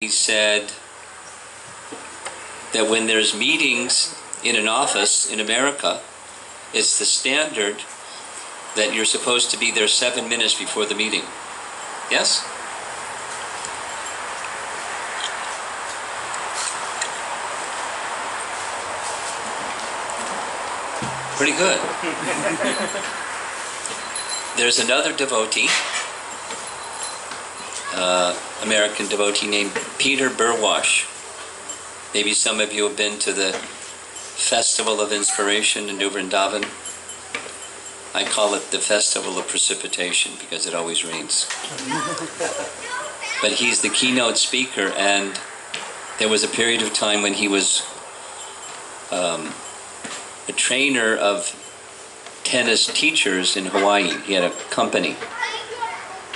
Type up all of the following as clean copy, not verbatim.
He said that when there's meetings in an office in America, it's the standard that you're supposed to be there 7 minutes before the meeting. Yes? Pretty good. There's another devotee, American devotee named Peter Burwash. Maybe some of you have been to the Festival of Inspiration in New Vrindavan. I call it the Festival of Precipitation because it always rains. But he's the keynote speaker, and there was a period of time when he was a trainer of tennis teachers in Hawaii. He had a company.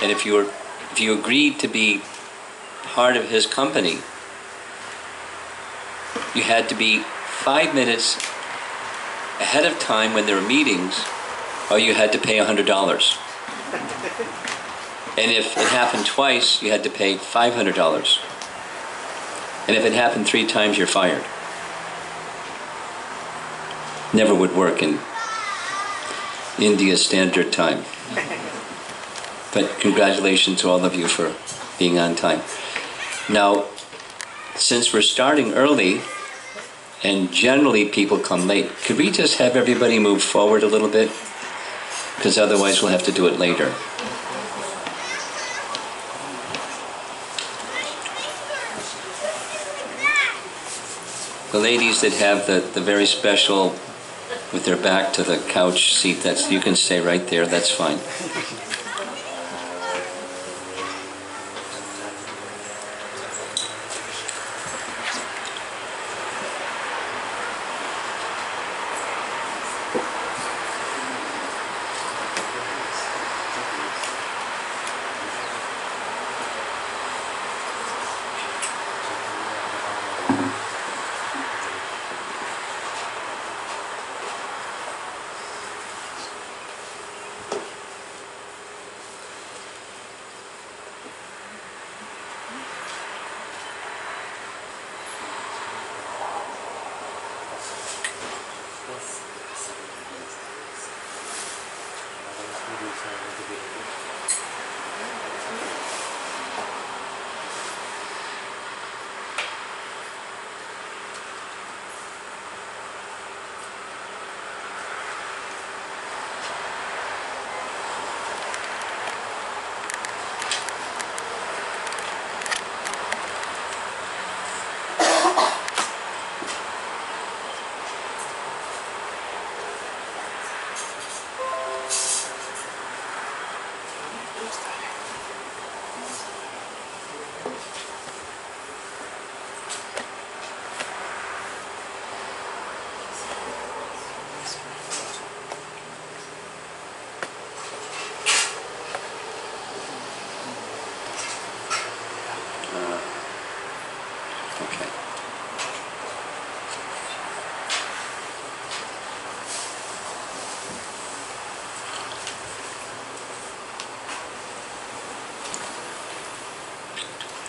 And if you agreed to be part of his company, you had to be 5 minutes ahead of time when there were meetings, or you had to pay $100. And if it happened twice, you had to pay $500. And if it happened 3 times, you're fired. Never would work in India Standard Time. But congratulations to all of you for being on time. Now, since we're starting early, and generally people come late, could we just have everybody move forward a little bit? Because otherwise we'll have to do it later. The ladies that have the very special, with their back to the couch seat, you can stay right there, that's fine.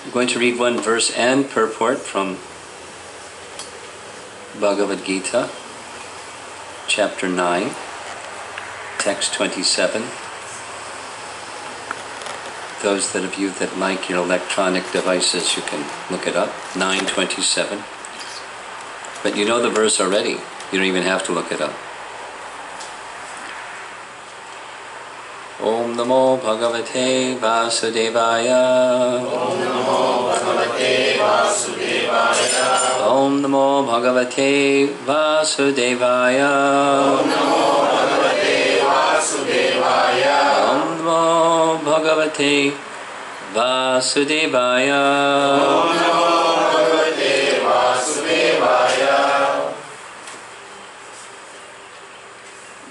I'm going to read one verse and purport from Bhagavad Gita, chapter 9, text 27. Those of you that like your electronic devices, you can look it up, 9:27. But you know the verse already, you don't even have to look it up. Om Namo Bhagavate Vasudevaya. Om Namo Bhagavate Vasudevaya. Om Namo Bhagavate Vasudevaya. Om Namo Bhagavate Vasudevaya. Om Namo Bhagavate Vasudevaya. Om Namo Bhagavate Vasudevaya.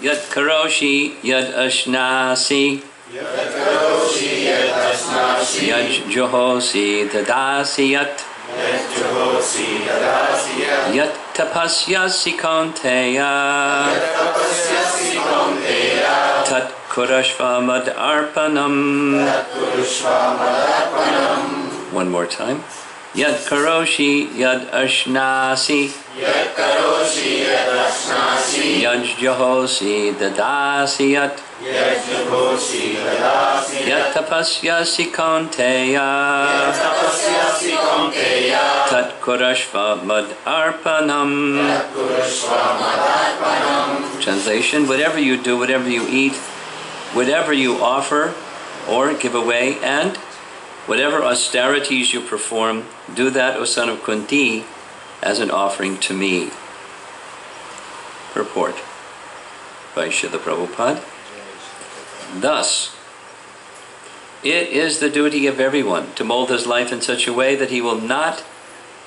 Yat karoshi yad ashnasi. Yat karoshi yad ashnasi. Yad johosi dadasi yat. Yat johosi dadasi yat. Yat tapasyasi konteya. Yat tapasyasi konteya. Tat kurashva mad arpanam. Tat kurashva mad arpanam. One more time. Yad karoshi yad ashnasi. Yad karoshi yad ashnasi. Yad jahosi dadasi yat. Yad jahosi dadasi Yat tapasyasi kaunteya. Yad tapasyasi kaunteya. Tat kurashva mad arpanam. Tat kurashva mad arpanam. Translation: whatever you do, whatever you eat, whatever you offer or give away, and whatever austerities you perform, do that, O son of Kunti, as an offering to me. Purport by Srila Prabhupada. Thus, it is the duty of everyone to mold his life in such a way that he will not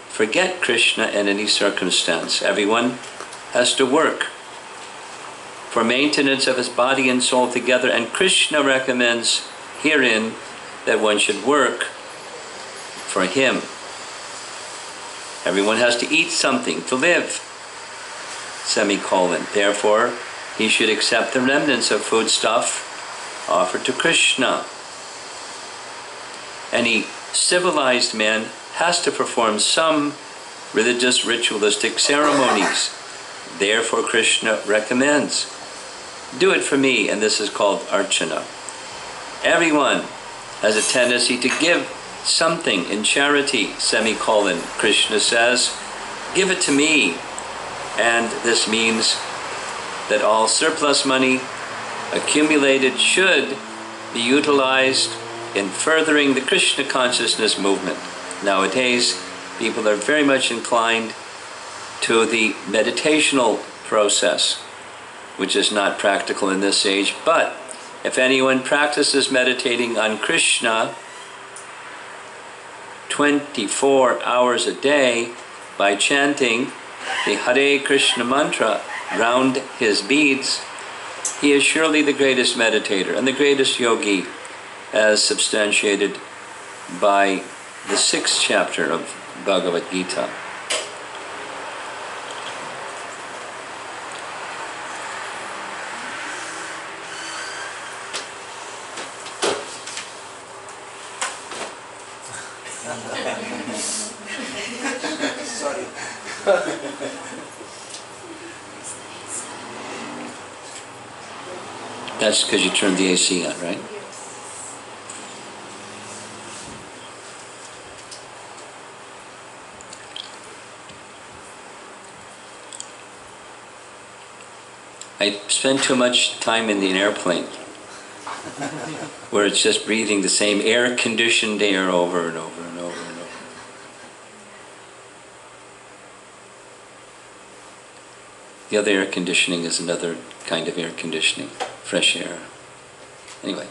forget Krishna in any circumstance. Everyone has to work for maintenance of his body and soul together, and Krishna recommends herein that one should work for him. Everyone has to eat something to live, semicolon. Therefore, he should accept the remnants of foodstuff offered to Krishna. Any civilized man has to perform some religious ritualistic ceremonies. Therefore, Krishna recommends, do it for me, and this is called archana. Everyone has a tendency to give something in charity, semicolon. Krishna says, give it to me. And this means that all surplus money accumulated should be utilized in furthering the Krishna consciousness movement. Nowadays, people are very much inclined to the meditational process, which is not practical in this age, but if anyone practices meditating on Krishna 24 hours a day by chanting the Hare Krishna mantra round his beads, he is surely the greatest meditator and the greatest yogi, as substantiated by the 6th chapter of Bhagavad Gita. Sorry. That's because you turned the AC on, right? I spend too much time in the airplane where it's just breathing the same air-conditioned air over and over and over and over. The other air conditioning is another kind of air conditioning, fresh air. Anyway.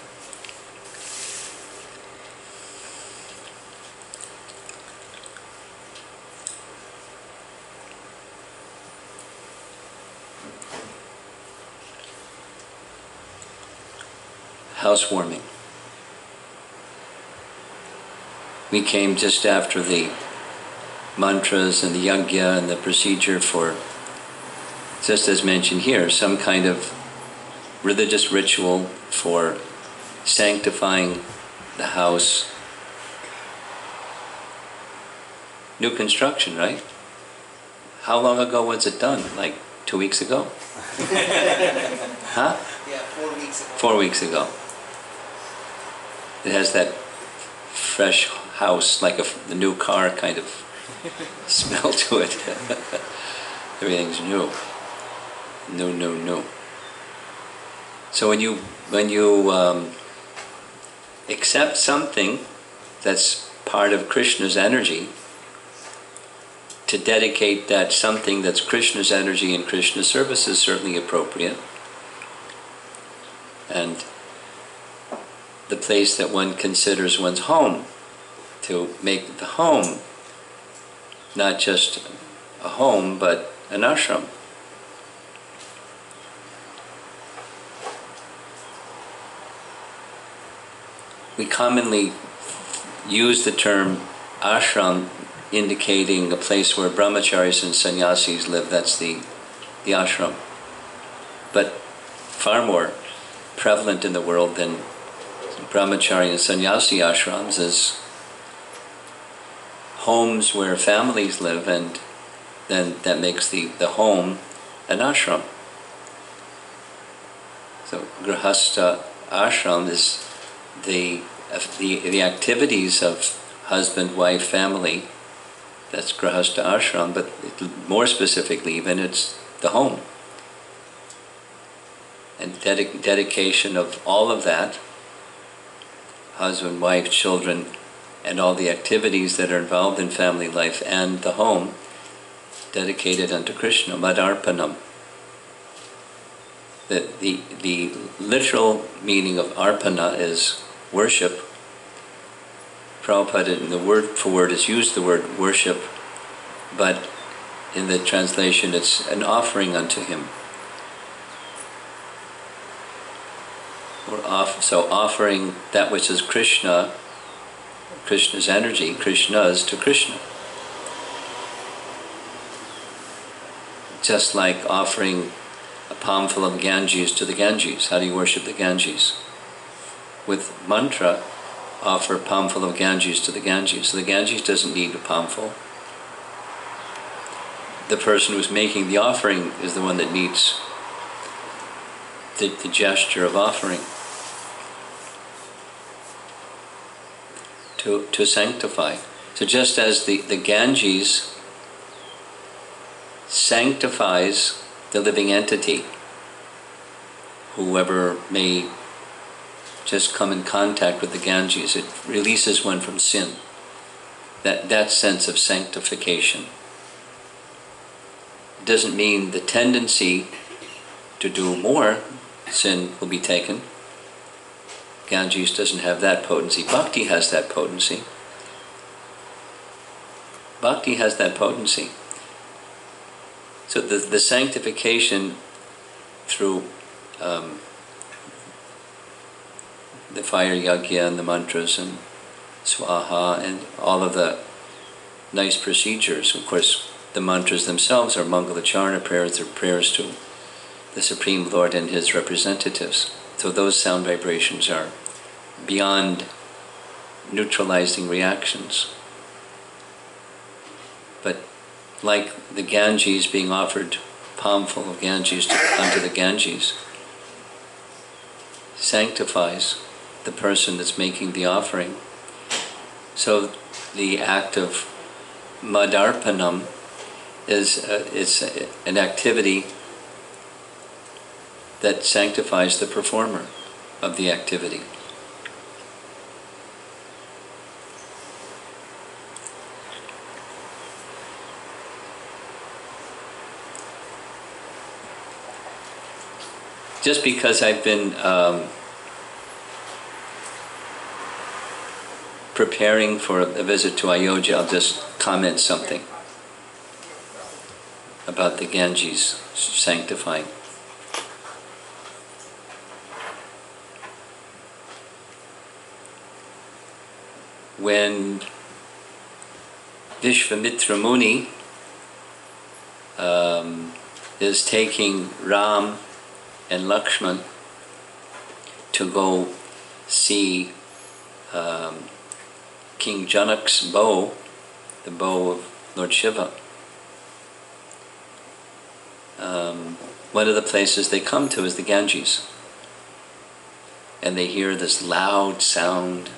Housewarming. We came just after the mantras and the yajna and the procedure for, just as mentioned here, some kind of religious ritual for sanctifying the house. New construction, right? How long ago was it done? Like 2 weeks ago? Huh? Yeah, 4 weeks ago. 4 weeks ago. It has that fresh house, like the new car kind of smell to it. Everything's new. New. So when you accept something that's part of Krishna's energy, to dedicate that something that's Krishna's energy and Krishna's service is certainly appropriate. And the place that one considers one's home, to make the home not just a home, but an ashram. We commonly use the term ashram indicating a place where brahmacharis and sannyasis live. That's the ashram. But far more prevalent in the world than brahmachari and sannyasi ashrams is homes where families live, and then that makes the home an ashram. So grihastha ashram is the activities of husband, wife, family. That's grihastha ashram, but more specifically even, it's the home. And dedication of all of that, husband, wife, children, and all the activities that are involved in family life and the home, dedicated unto Krishna, madarpanam. The literal meaning of arpana is worship. Prabhupada, in the word for word, has used the word worship, but in the translation it's an offering unto him. So offering that which is Krishna, Krishna's energy, Krishna's, to Krishna. Just like offering a palmful of Ganges to the Ganges. How do you worship the Ganges? With mantra, offer a palmful of Ganges to the Ganges. So the Ganges doesn't need a palmful. The person who's making the offering is the one that needs the gesture of offering to sanctify. So just as the Ganges sanctifies the living entity, whoever may just come in contact with the Ganges, it releases one from sin. That sense of sanctification. It doesn't mean the tendency to do more sin will be taken. Ganges doesn't have that potency. Bhakti has that potency. Bhakti has that potency. So the sanctification through the fire yagya and the mantras and swaha and all of the nice procedures. Of course, the mantras themselves are Mangalacharana prayers, they're prayers to the Supreme Lord and His representatives. So those sound vibrations are beyond neutralizing reactions. But like the Ganges being offered, palmful of Ganges unto the Ganges, sanctifies the person that's making the offering. So the act of madarpanam is an activity that sanctifies the performer of the activity. Just because I've been preparing for a visit to Ayodhya, I'll just comment something about the Ganges sanctifying. When Vishvamitra Muni is taking Ram and Lakshman to go see King Janak's bow, the bow of Lord Shiva. One of the places they come to is the Ganges. And they hear this loud sound.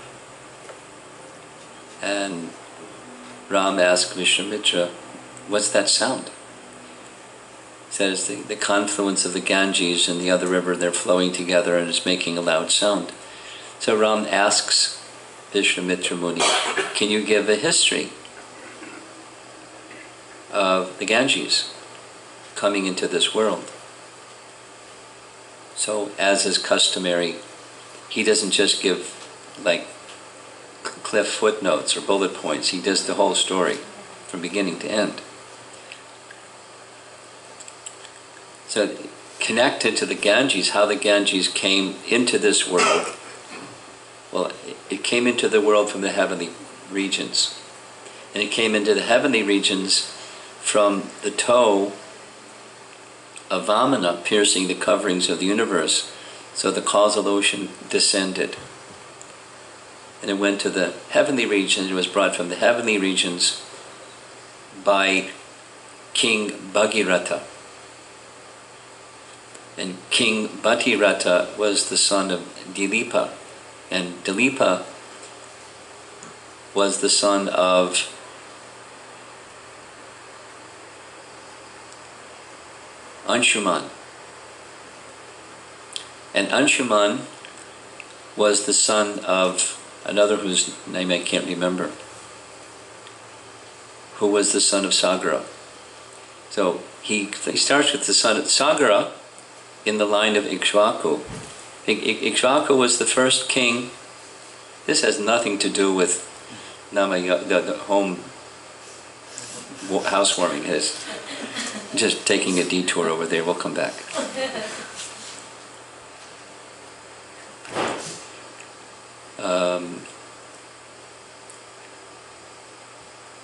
And Ram asks Vishvamitra, what's that sound? He says the confluence of the Ganges and the other river, they're flowing together and it's making a loud sound. So Ram asks Vishvamitra Muni, can you give a history of the Ganges coming into this world? So as is customary, he doesn't just give like cliff footnotes or bullet points. He does the whole story from beginning to end. So connected to the Ganges, how the Ganges came into this world. Well, it came into the world from the heavenly regions. And it came into the heavenly regions from the toe of Vamana piercing the coverings of the universe. So the causal ocean descended. and it went to the heavenly regions. It was brought from the heavenly regions by King Bhagirath. And King Bhagirath was the son of Dilipa, and Dilipa was the son of Anshuman. And Anshuman was the son of another whose name I can't remember, who was the son of Sagara. So he starts with the son of Sagara in the line of Ikshvaku. Ikshvaku was the first king. This has nothing to do with the home housewarming. Is just taking a detour over there. We'll come back.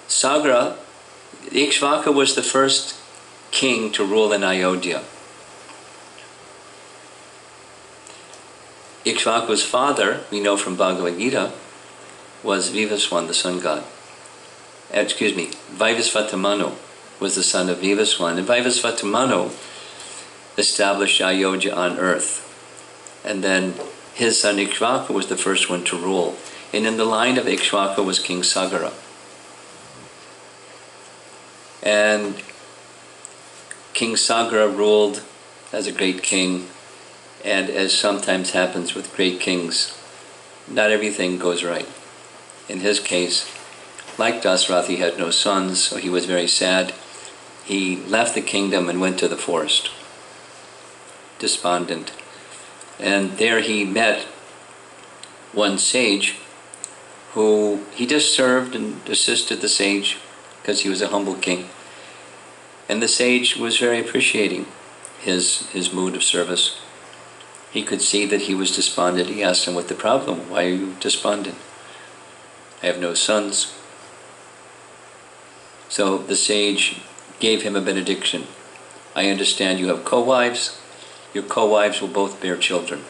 Sagara, Ikshvaka was the first king to rule in Ayodhya. Ikshvaku's father, we know from Bhagavad Gita, was Vivaswan, the sun god. Vaivasvatamanu was the son of Vivaswan, and Vaivasvatamanu established Ayodhya on earth. And then his son Ikshvaka was the first one to rule. And in the line of Ikshvaka was King Sagara. And King Sagara ruled as a great king, and as sometimes happens with great kings, not everything goes right. In his case, like Dasarath, he had no sons, so he was very sad. He left the kingdom and went to the forest, despondent. And there he met one sage who he just served and assisted the sage because he was a humble king. And the sage was very appreciating his mood of service. He could see that he was despondent. He asked him what the problem. Why are you despondent? I have no sons. So the sage gave him a benediction. I understand you have co-wives. Your co-wives will both bear children.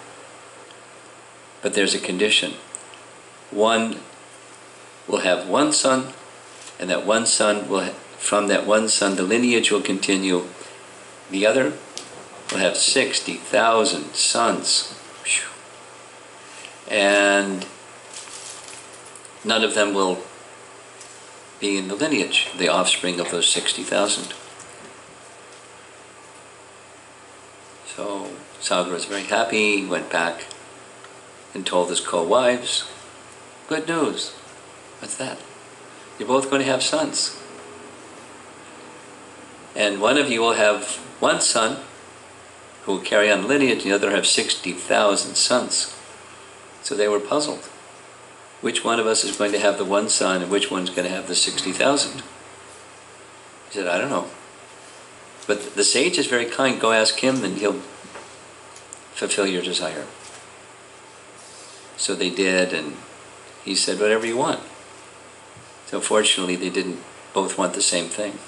But there's a condition. One will have one son, and that one son will, from that one son, the lineage will continue. The other will have 60,000 sons. And none of them will be in the lineage, the offspring of those 60,000. So Sagara was very happy. He went back and told his co-wives, good news. What's that? You're both going to have sons. And one of you will have one son who will carry on the lineage, and the other will have 60,000 sons. So they were puzzled. Which one of us is going to have the one son, and which one's going to have the 60,000? He said, I don't know. But the sage is very kind. Go ask him, and he'll fulfill your desire. So they did, and he said, whatever you want. So fortunately, they didn't both want the same thing.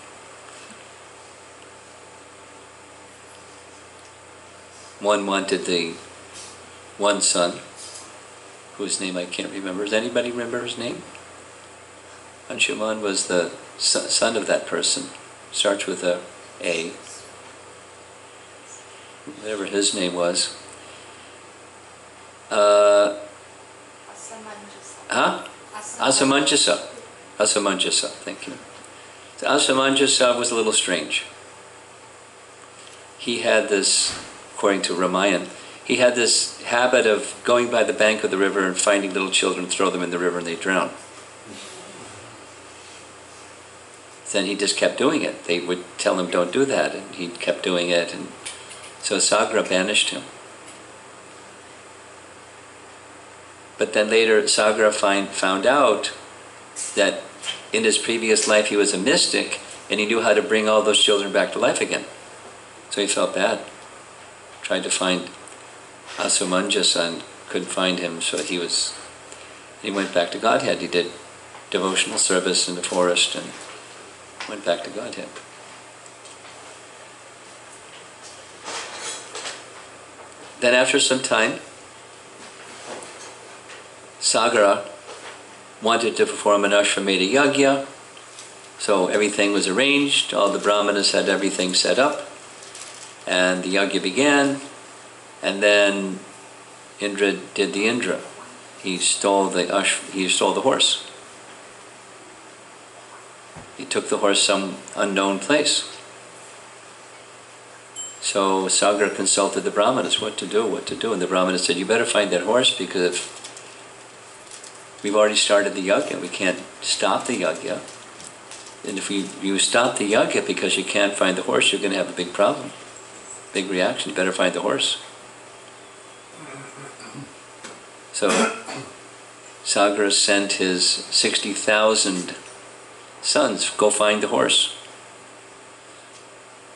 One wanted the one son, whose name I can't remember. Does anybody remember his name? Anshuman was the son of that person. Starts with a A. Whatever his name was. Asamanjasa. Asamanjasa, thank you. So Asamanjasa was a little strange. He had this, according to Ramayana, he had this habit of going by the bank of the river and finding little children, throw them in the river, and they drown. Then he just kept doing it. They would tell him, don't do that, and he kept doing it, and so Sagara banished him. But then later Sagara found out that in his previous life he was a mystic, and he knew how to bring all those children back to life again. So he felt bad. Tried to find Asamanjasa and couldn't find him, so he went back to Godhead. He did devotional service in the forest and went back to Godhead. Then after some time, Sagara wanted to perform an Ashwamedha Yagya. So everything was arranged, all the brahmanas had everything set up, and the yagya began, and then Indra did the Indra. He stole the horse. He took the horse some unknown place. So Sagar consulted the brahmanas, what to do, and the brahmanas said, you better find that horse, because if we've already started the yagya, we can't stop the yagya. And if you stop the yagya because you can't find the horse, you're going to have a big problem, big reaction. You better find the horse. So Sagar sent his 60,000 sons, go find the horse.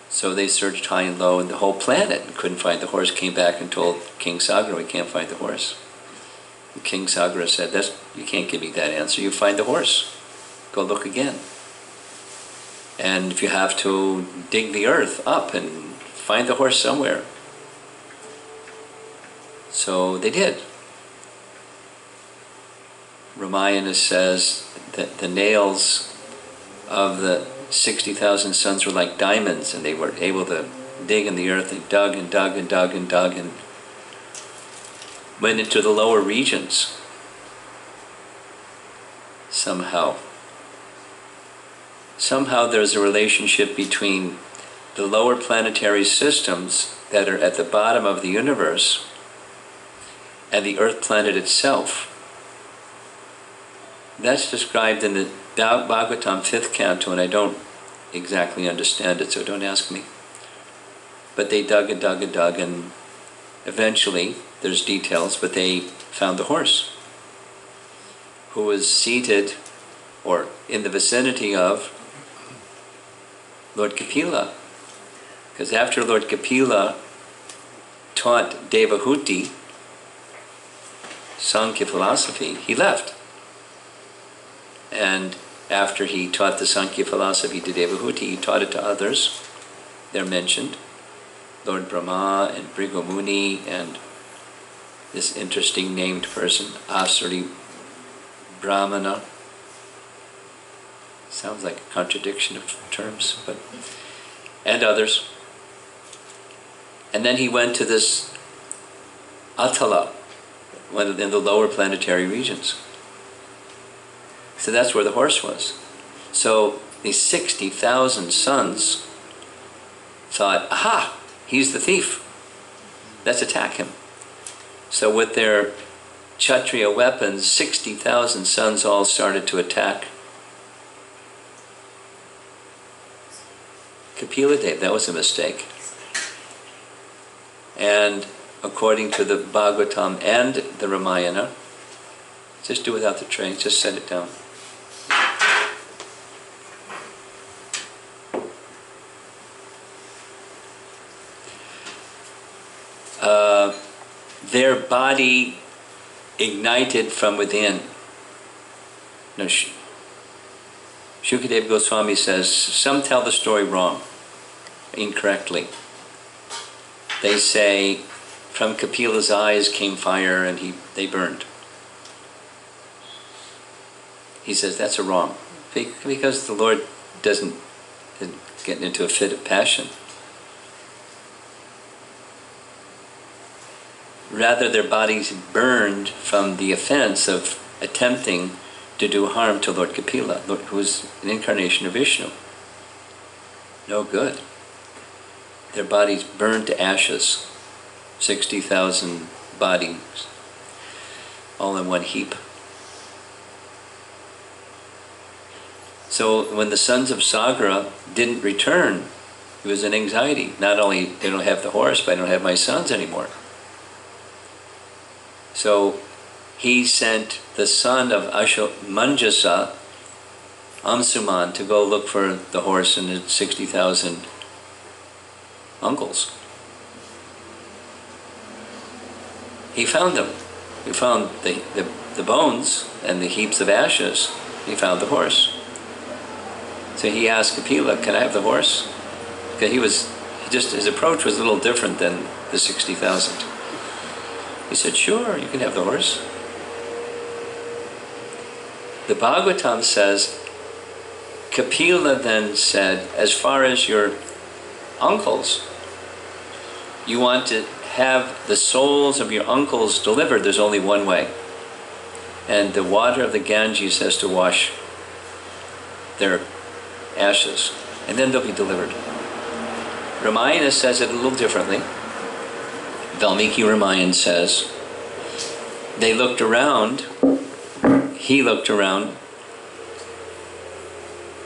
So they searched high and low in the whole planet and couldn't find the horse, came back and told King Sagar, we can't find the horse. And King Sagar said, you can't give me that answer, you find the horse. Go look again. And if you have to dig the earth up and find the horse somewhere. So they did. Ramayana says that the nails of the 60,000 sons were like diamonds, and they were able to dig in the earth. They dug and dug and dug and dug and went into the lower regions somehow. Somehow there's a relationship between the lower planetary systems that are at the bottom of the universe and the Earth planet itself. That's described in the Bhagavatam 5th canto, and I don't exactly understand it, so don't ask me. But they dug and dug and dug, and eventually, there's details, but they found the horse, who was seated or in the vicinity of Lord Kapila. Because after Lord Kapila taught Devahuti Sankhya philosophy, he left. And after he taught the Sankhya philosophy to Devahuti, he taught it to others. They're mentioned. Lord Brahma and Bhrigu Muni and this interesting named person, Asuri Brahmana. Sounds like a contradiction of terms, but and others. And then he went to this Atala, one in the lower planetary regions. So that's where the horse was. So these 60,000 sons thought, aha, he's the thief. Let's attack him. So with their Kshatriya weapons, 60,000 sons all started to attack Kapila Dev. That was a mistake. And according to the Bhagavatam and the Ramayana, just do without the tray, just set it down. Their body ignited from within. No, Shukadeva Goswami says, some tell the story wrong, incorrectly. They say, from Kapila's eyes came fire and they burned. He says, that's a wrong, because the Lord didn't get into a fit of passion. Rather, their bodies burned from the offense of attempting to do harm to Lord Kapila, who was an incarnation of Vishnu. No good. Their bodies burned to ashes, 60,000 bodies, all in one heap. So when the sons of Sagra didn't return, he was in anxiety. Not only they don't have the horse, but I don't have my sons anymore. So he sent the son of Manjasa, Amsuman, to go look for the horse and his 60,000 uncles. He found them. He found the bones and the heaps of ashes. He found the horse. So he asked Kapila, can I have the horse? Because his approach was a little different than the 60,000. He said, sure, you can have the horse. the Bhagavatam says, Kapila then said, as far as your uncles, you want to have the souls of your uncles delivered, there's only one way. And the water of the Ganges has to wash their ashes, and then they'll be delivered. Ramayana says it a little differently. Valmiki Ramayana says, they looked around, he looked around,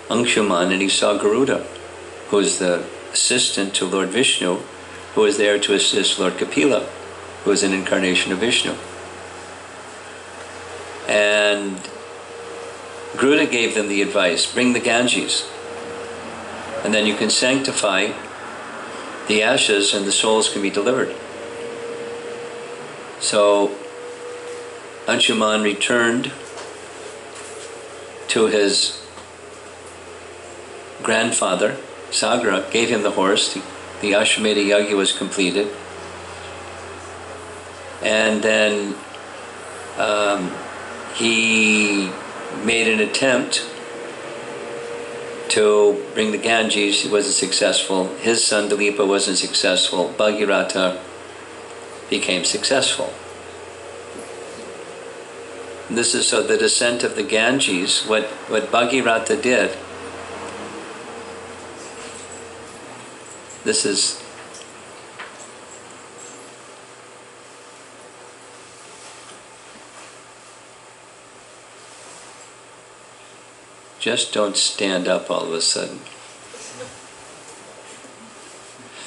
Anshuman, and he saw Garuda, who is the assistant to Lord Vishnu, who was there to assist Lord Kapila, who is an incarnation of Vishnu. And Garuda gave them the advice, bring the Ganges, and then you can sanctify the ashes and the souls can be delivered. So Anshuman returned to his grandfather, Sagra, gave him the horse. The Ashwamedha Yagya was completed. And then he made an attempt to bring the Ganges. He wasn't successful. His son Dilipa wasn't successful. Bhagirath became successful. And this is so the descent of the Ganges, what Bhagirath did. This is just don't stand up all of a sudden.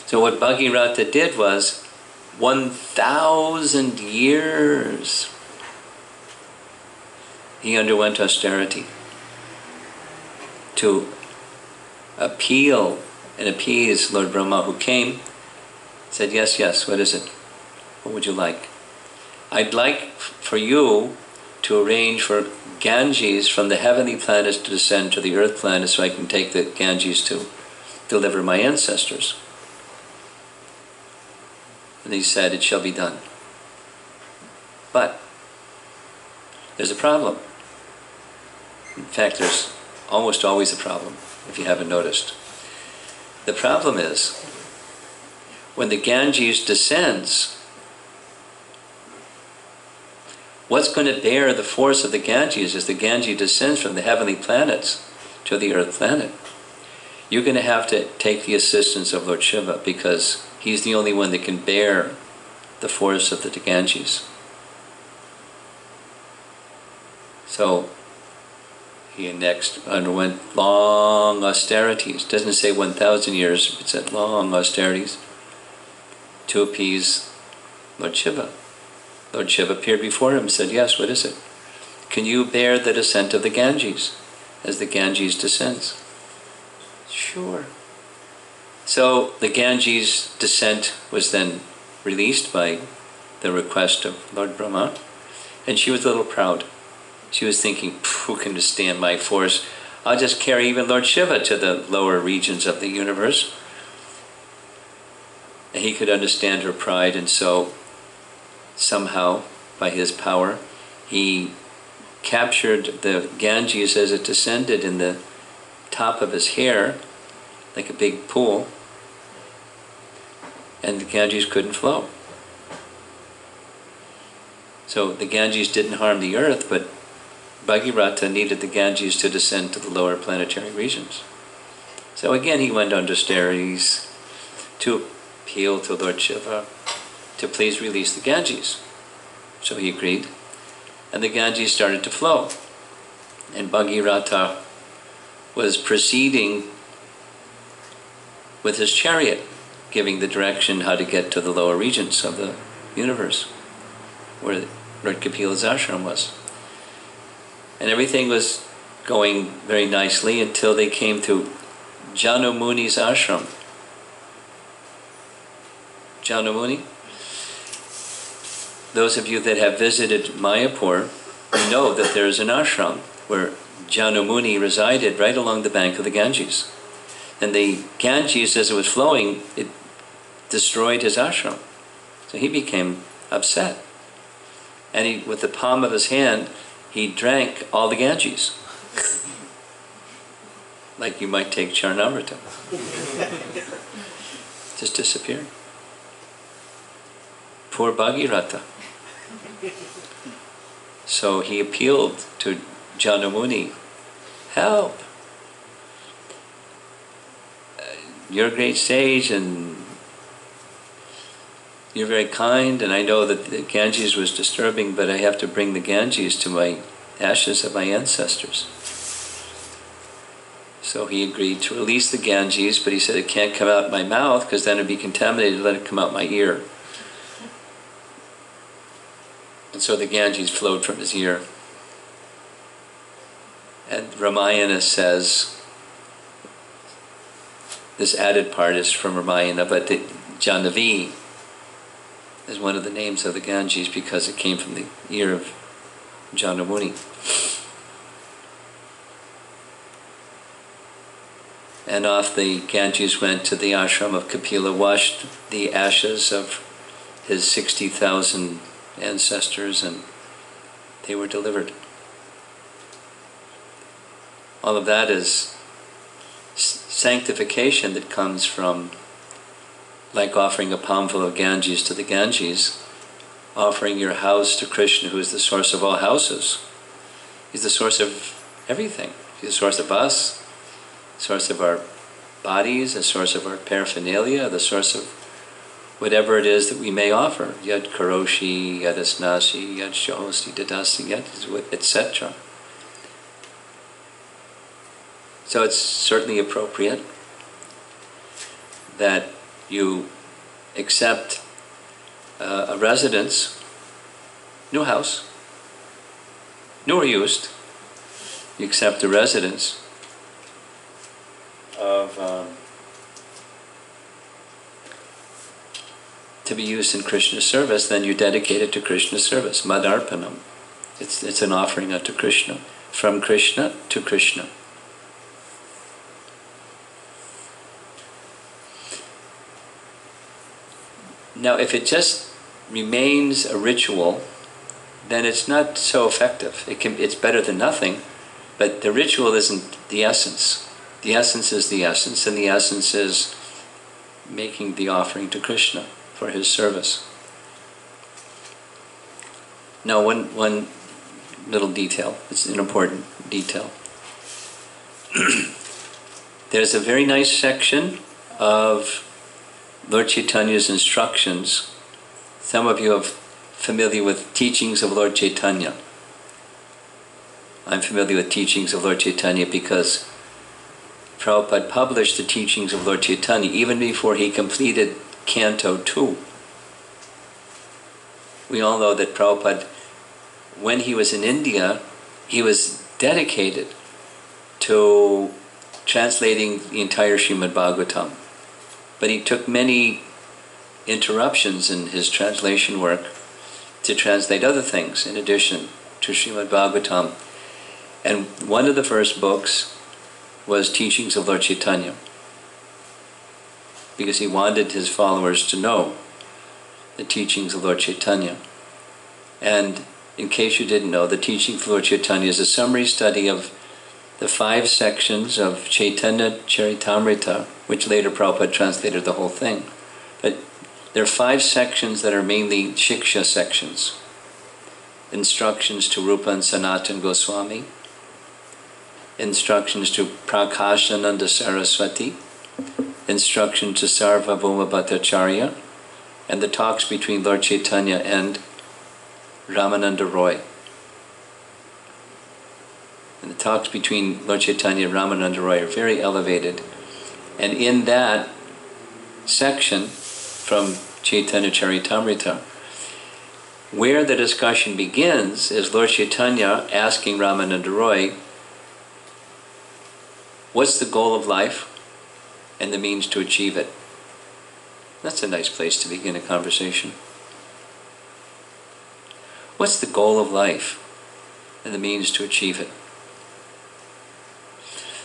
So what Bhagirath did was 1,000 years he underwent austerity to appeal and appease Lord Brahma, who came, said, yes, yes, what is it? What would you like? I'd like for you to arrange for Ganges from the heavenly planets to descend to the earth planet so I can take the Ganges to deliver my ancestors. And he said, it shall be done. But there's a problem. In fact, there's almost always a problem, if you haven't noticed. The problem is, when the Ganges descends, what's going to bear the force of the Ganges as the Ganges descends from the heavenly planets to the earth planet? You're going to have to take the assistance of Lord Shiva, because he's the only one that can bear the force of the Ganges. So he next underwent long austerities. It doesn't say 1,000 years, it said long austerities to appease Lord Shiva. Lord Shiva appeared before him and said, yes, what is it? Can you bear the descent of the Ganges as the Ganges descends? Sure. So the Ganges descent was then released by the request of Lord Brahma, and she was a little proud. She was thinking, who can withstand my force? I'll just carry even Lord Shiva to the lower regions of the universe. And he could understand her pride, and so somehow, by his power, he captured the Ganges as it descended in the top of his hair, like a big pool, and the Ganges couldn't flow. So the Ganges didn't harm the earth, but Bhagirath needed the Ganges to descend to the lower planetary regions. So again he went under austerities to appeal to Lord Shiva to please release the Ganges. So he agreed, and the Ganges started to flow. And Bhagirath was proceeding with his chariot, giving the direction how to get to the lower regions of the universe, where Lord Kapila's ashram was. And everything was going very nicely until they came to Janu Muni's ashram. Janu Muni? Those of you that have visited Mayapur know that there is an ashram where Janu Muni resided right along the bank of the Ganges. And the Ganges, as it was flowing, it destroyed his ashram. So he became upset. And he, with the palm of his hand, he drank all the Ganges. Like you might take Charnamrita. Just disappeared. Poor Bhagirath. So he appealed to Janamuni, help! You're a great sage and you're very kind, and I know that the Ganges was disturbing, but I have to bring the Ganges to my ashes of my ancestors. So he agreed to release the Ganges, but he said it can't come out my mouth because then it'd be contaminated, let it come out my ear. And so the Ganges flowed from his ear. And Ramayana says, this added part is from Ramayana, but the Jahnavi is one of the names of the Ganges because it came from the ear of Janamuni. And off the Ganges went to the ashram of Kapila, washed the ashes of his 60,000 ancestors, and they were delivered. All of that is sanctification that comes from, like offering a palmful of Ganges to the Ganges, offering your house to Krishna, who is the source of all houses. He's the source of everything. He's the source of us, the source of our bodies, the source of our paraphernalia, the source of whatever it is that we may offer. Yad karoshi, yad asnasi, yad shohosti, dadasi, yad, etc. So it's certainly appropriate that you accept a residence, new house, new or used. You accept a residence of to be used in Krishna's service, then you dedicate it to Krishna's service. Madarpanam. It's an offering unto Krishna, from Krishna to Krishna. Now, if it just remains a ritual, then it's not so effective. It's better than nothing, but the ritual isn't the essence. The essence is the essence, and the essence is making the offering to Krishna for his service. Now, one little detail. It's an important detail. There's a very nice section of Lord Chaitanya's instructions. Some of you are familiar with teachings of Lord Chaitanya. I'm familiar with teachings of Lord Chaitanya because Prabhupada published the teachings of Lord Chaitanya even before he completed Canto 2. We all know that Prabhupada, when he was in India, he was dedicated to translating the entire Srimad Bhagavatam. But he took many interruptions in his translation work to translate other things in addition to Srimad Bhagavatam. And one of the first books was Teachings of Lord Chaitanya, because he wanted his followers to know the teachings of Lord Chaitanya. And in case you didn't know, the Teachings of Lord Chaitanya is a summary study of the 5 sections of Chaitanya Charitamrita, which later Prabhupada translated the whole thing. But there are 5 sections that are mainly Shiksha sections. Instructions to Rupa and Sanatan Goswami, instructions to Prakashananda Saraswati, instruction to Sarvabhauma Bhattacharya, and the talks between Lord Chaitanya and Ramananda Roy. And the talks between Lord Chaitanya and Ramananda Roy are very elevated. And in that section from Chaitanya Charitamrita, where the discussion begins is Lord Chaitanya asking Ramananda Roy, what's the goal of life and the means to achieve it? That's a nice place to begin a conversation. What's the goal of life and the means to achieve it?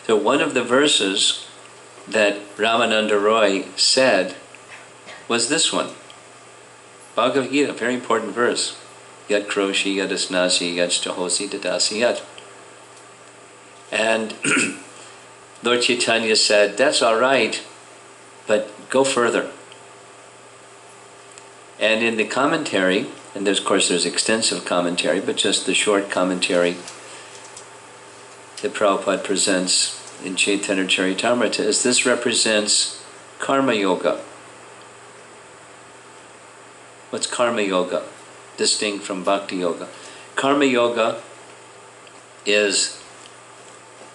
So one of the verses that Ramananda Roy said was this one. Bhagavad Gita, a very important verse. yat kroshi, yat asnasi, yat stahosi dadasi yat. And Lord Chaitanya said, that's all right, but go further. And in the commentary, and of course there's extensive commentary, but just the short commentary that Prabhupada presents in Chaitanya Charitamrita is this represents Karma Yoga. What's Karma Yoga? Distinct from Bhakti Yoga. Karma Yoga is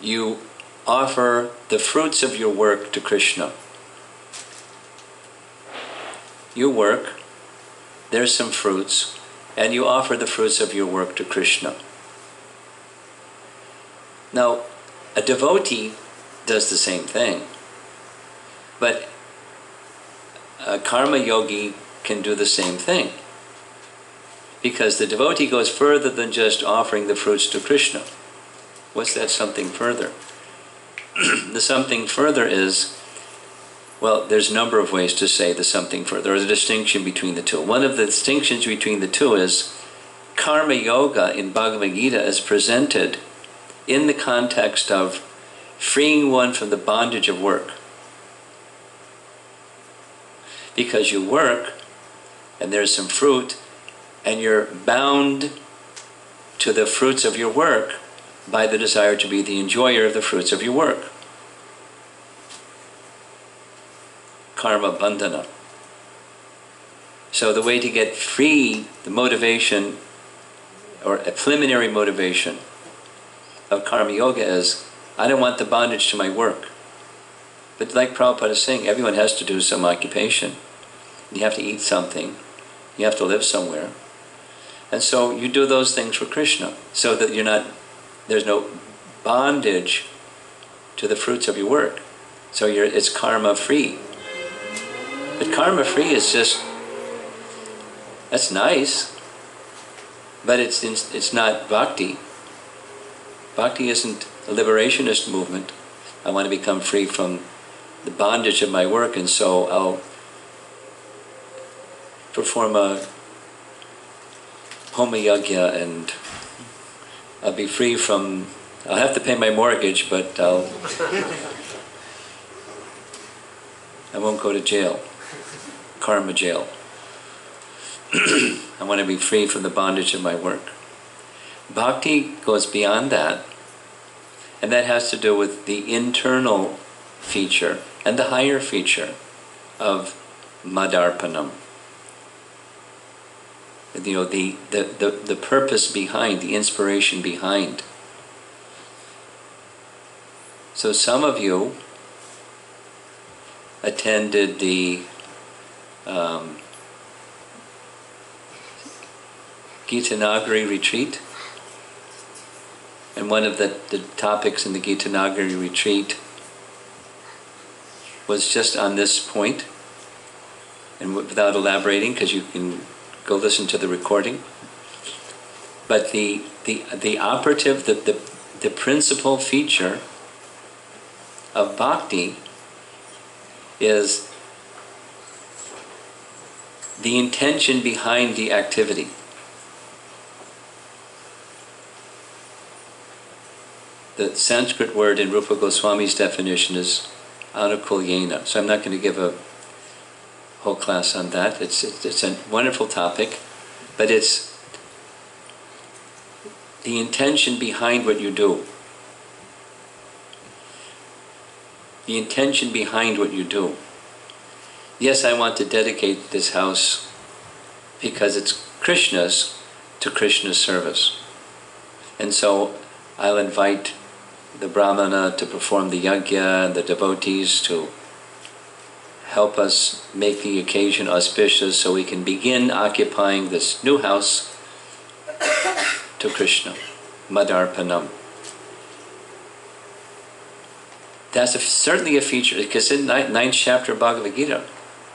you offer the fruits of your work to Krishna. You work, there's some fruits, and you offer the fruits of your work to Krishna. Now, a devotee does the same thing, but a karma yogi can do the same thing, because the devotee goes further than just offering the fruits to Krishna. What's that something further? The something further is, well, there's a number of ways to say the something further. There's a distinction between the two. One of the distinctions between the two is karma yoga in Bhagavad Gita is presented in the context of freeing one from the bondage of work. Because you work, and there's some fruit, and you're bound to the fruits of your work by the desire to be the enjoyer of the fruits of your work. Karma bandhana. So the way to get free, the motivation, or a preliminary motivation of karma yoga is, I don't want the bondage to my work. But like Prabhupada is saying, everyone has to do some occupation. You have to eat something. You have to live somewhere. And so you do those things for Krishna, so that there's no bondage to the fruits of your work. So it's karma free. But karma free is just, that's nice, but it's not bhakti. Bhakti isn't a liberationist movement. I want to become free from the bondage of my work, and so I'll perform a homa yajna and I'll be free from, I'll have to pay my mortgage, but I won't go to jail, karma jail. I want to be free from the bondage of my work. Bhakti goes beyond that, and that has to do with the internal feature and the higher feature of madarpanam. You know, the purpose behind, the inspiration behind. So some of you attended the Gitanagari retreat, and one of the topics in the Gitanagari retreat was just on this point, and without elaborating, because you can go listen to the recording. But the operative, the principal feature of bhakti is the intention behind the activity. The Sanskrit word in Rupa Goswami's definition is anukulyena. So I'm not going to give a whole class on that. It's a wonderful topic, but it's the intention behind what you do. The intention behind what you do. Yes, I want to dedicate this house because it's Krishna's, to Krishna's service. And so I'll invite the Brahmana to perform the yajna and the devotees to help us make the occasion auspicious so we can begin occupying this new house to Krishna. Madarpanam. That's certainly a feature, because in 9th chapter of Bhagavad Gita,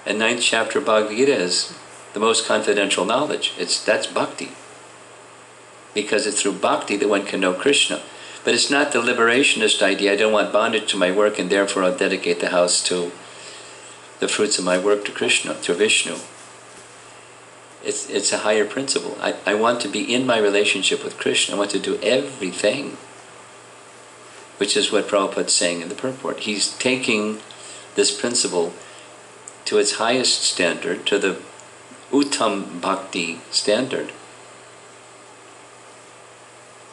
and 9th chapter of Bhagavad Gita is the most confidential knowledge. That's bhakti. Because it's through bhakti that one can know Krishna. But it's not the liberationist idea, I don't want bondage to my work and therefore I'll dedicate the house to the fruits of my work to Krishna, to Vishnu. It's a higher principle. I want to be in my relationship with Krishna. I want to do everything, which is what Prabhupada's saying in the purport. He's taking this principle to its highest standard, to the Uttam Bhakti standard,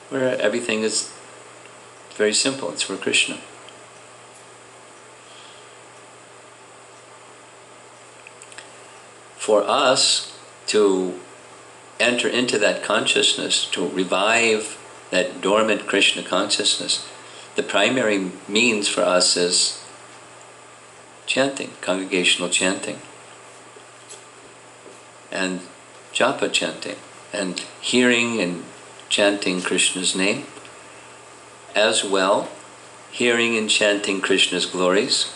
where everything is very simple. It's for Krishna. For us to enter into that consciousness, to revive that dormant Krishna consciousness, the primary means for us is chanting, congregational chanting, and japa chanting, and hearing and chanting Krishna's name, as well hearing and chanting Krishna's glories,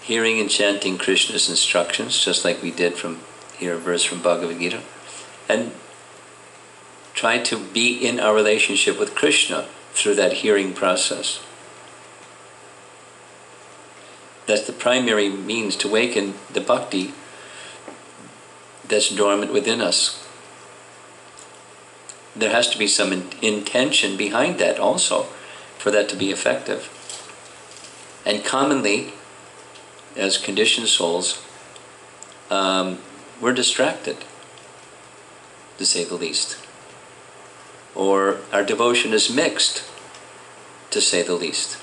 hearing and chanting Krishna's instructions, just like we did from here, a verse from Bhagavad Gita, and try to be in our relationship with Krishna through that hearing process. That's the primary means to awaken the bhakti that's dormant within us. There has to be some intention behind that also for that to be effective. And commonly, as conditioned souls, we're distracted, to say the least. Or our devotion is mixed, to say the least.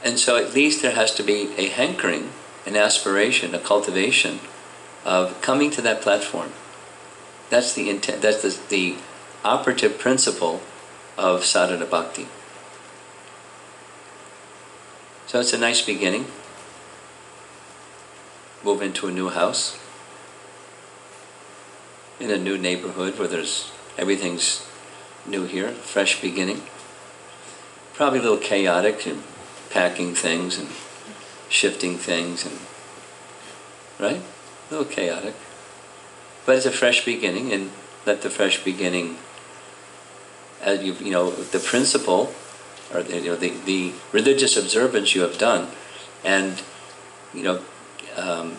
And so at least there has to be a hankering, an aspiration, a cultivation of coming to that platform. That's the intent. That's the operative principle of sadhana bhakti. So it's a nice beginning. Move into a new house, in a new neighborhood where everything's new here, fresh beginning. Probably a little chaotic and packing things and shifting things, and right? A little chaotic. But it's a fresh beginning, and let the fresh beginning, as the principle, or the religious observance you have done, and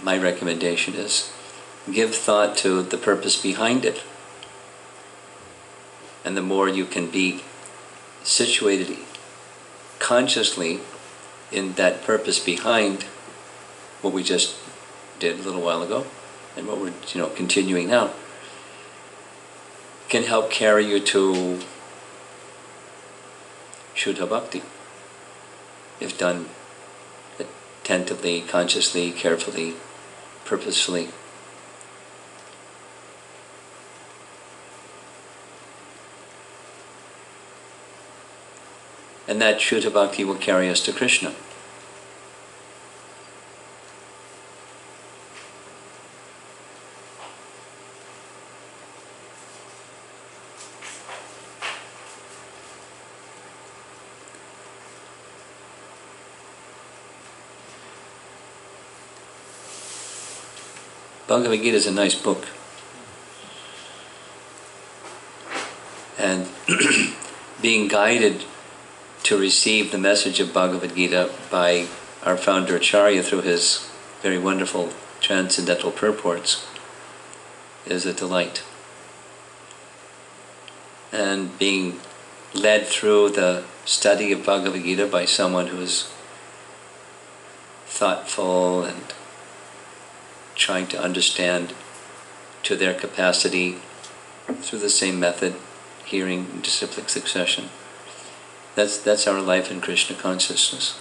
my recommendation is give thought to the purpose behind it. And the more you can be situated consciously in that purpose behind what we just did a little while ago, and what we're continuing now, can help carry you to Shuddha Bhakti, if done attentively, consciously, carefully, purposefully. And that Shuddha Bhakti will carry us to Krishna. Bhagavad Gita is a nice book. And being guided to receive the message of Bhagavad Gita by our founder Acharya through his very wonderful transcendental purports is a delight. And being led through the study of Bhagavad Gita by someone who is thoughtful and trying to understand to their capacity through the same method, hearing in disciplic succession. That's our life in Krishna consciousness.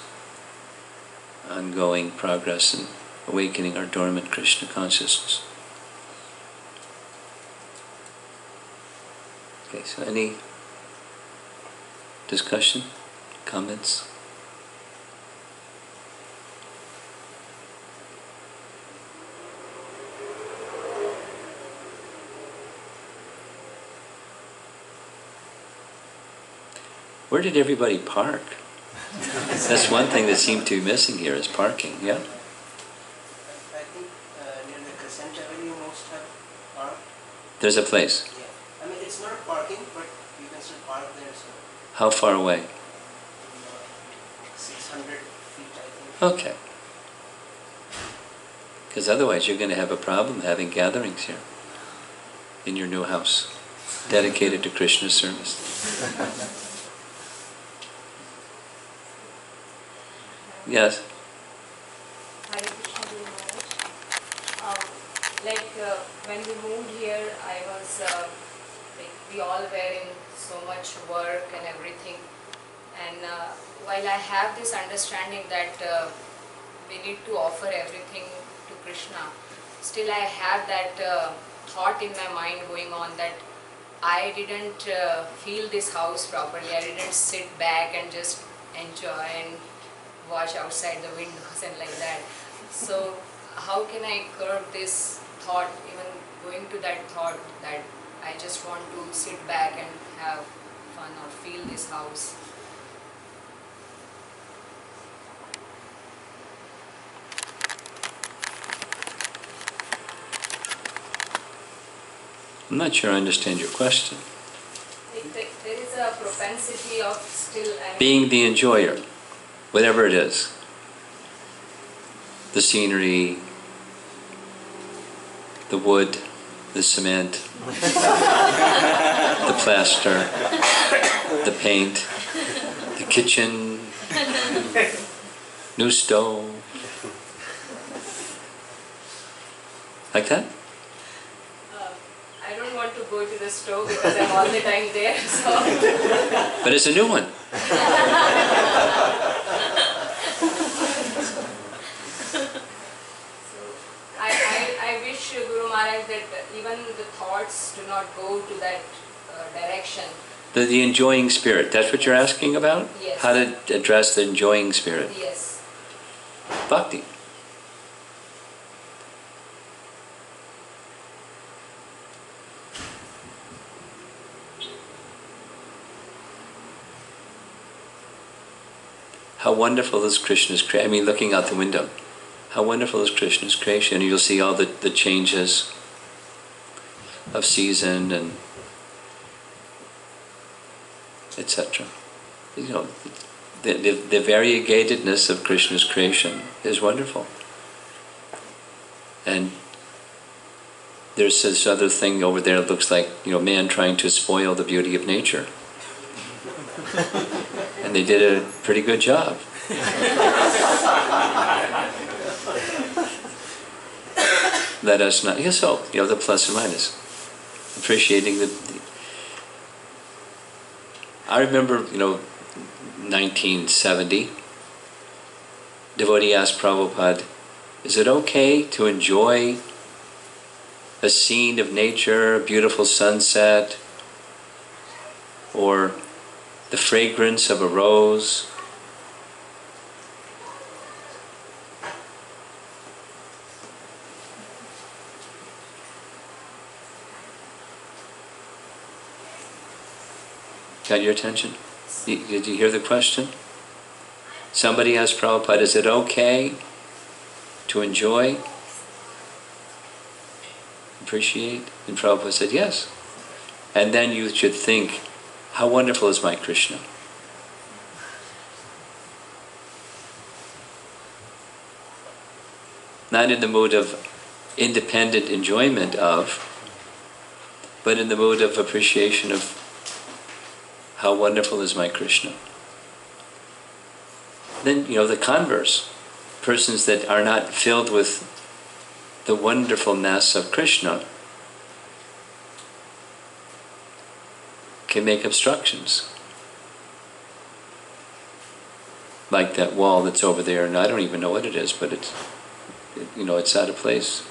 Ongoing progress in awakening our dormant Krishna consciousness. Okay, so any discussion, comments? Where did everybody park? That's one thing that seemed to be missing here, is parking, yeah? I think near the Crescent Avenue most have parked. There's a place. Yeah. I mean, it's not a parking, but you can still park there, so How far away? 600 feet, I think. Okay. Because otherwise you're going to have a problem having gatherings here in your new house dedicated to Krishna's service. Yes? Hare Krishna Guru Maharaj. When we moved here, I was we all were in so much work and everything. And while I have this understanding that we need to offer everything to Krishna, still I have that thought in my mind going on that I didn't feel this house properly. I didn't sit back and just enjoy and watch outside the windows and like that. So how can I curb this thought, even going to that thought that I just want to sit back and have fun or feel this house? I'm not sure I understand your question. There is a propensity of still... Being the enjoyer, whatever it is. The scenery, the wood, the cement, the plaster, the paint, the kitchen, new stove. Like that? I don't want to go to the stove because I'm all the time there. So. But it's a new one. I wish Guru Maharaj that even the thoughts do not go to that direction. The enjoying spirit, that's what you're asking about? Yes. How to address the enjoying spirit? Yes. Bhakti. How wonderful is Krishna's creation. I mean, looking out the window. How wonderful is Krishna's creation. You'll see all the changes of season and etc. You know, the variegatedness of Krishna's creation is wonderful. And there's this other thing over there that looks like, you know, man trying to spoil the beauty of nature. And they did a pretty good job. Let us not, yes, so, you know, the plus and minus. Appreciating I remember, you know, 1970, devotee asked Prabhupada, is it okay to enjoy a scene of nature, a beautiful sunset, or the fragrance of a rose? Got your attention? Did you hear the question? Somebody asked Prabhupada, is it okay to enjoy, appreciate? And Prabhupada said, yes. And then you should think, how wonderful is my Krishna? Not in the mood of independent enjoyment of, but in the mood of appreciation of how wonderful is my Krishna. Then, you know, the converse, persons that are not filled with the wonderfulness of Krishna can make obstructions. Like that wall that's over there, and I don't even know what it is, but it's, you know, it's out of place.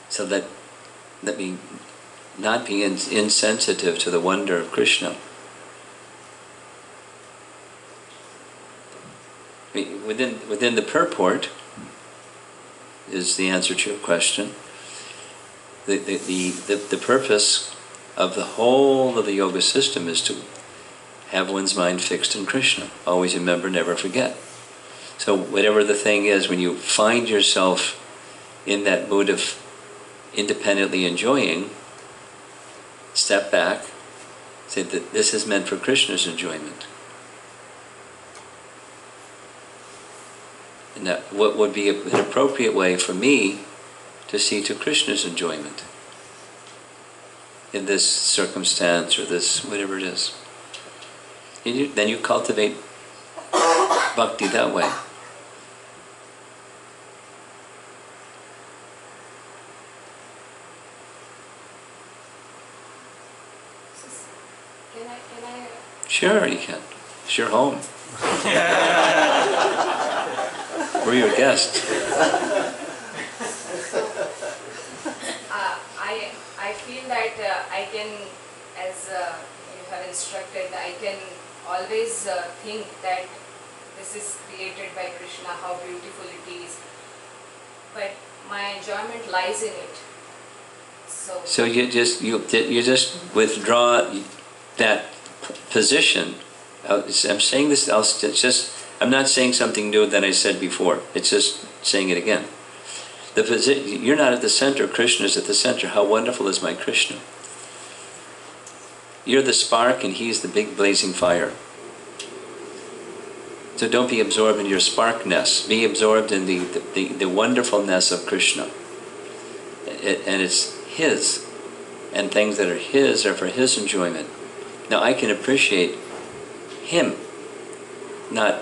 So let me not be insensitive to the wonder of Krishna. I mean, within the purport is the answer to your question. The purpose of the whole of the yoga system is to have one's mind fixed in Krishna. Always remember, never forget. So whatever the thing is, when you find yourself in that mood of independently enjoying, step back, say that this is meant for Krishna's enjoyment. And that what would be an appropriate way for me to see to Krishna's enjoyment in this circumstance or this whatever it is. And then you cultivate bhakti that way. Can I? Sure, you can. It's your home. We're your guests. I feel that I can, as you have instructed, I can always think that this is created by Krishna, how beautiful it is. But my enjoyment lies in it. So you just withdraw that position. I'm saying this. I'm not saying something new than I said before. It's just saying it again. You're not at the center. Krishna is at the center. How wonderful is my Krishna? You're the spark, and he's the big blazing fire. So don't be absorbed in your sparkness. Be absorbed in the wonderfulness of Krishna. And it's his. And things that are his are for his enjoyment. Now I can appreciate him, not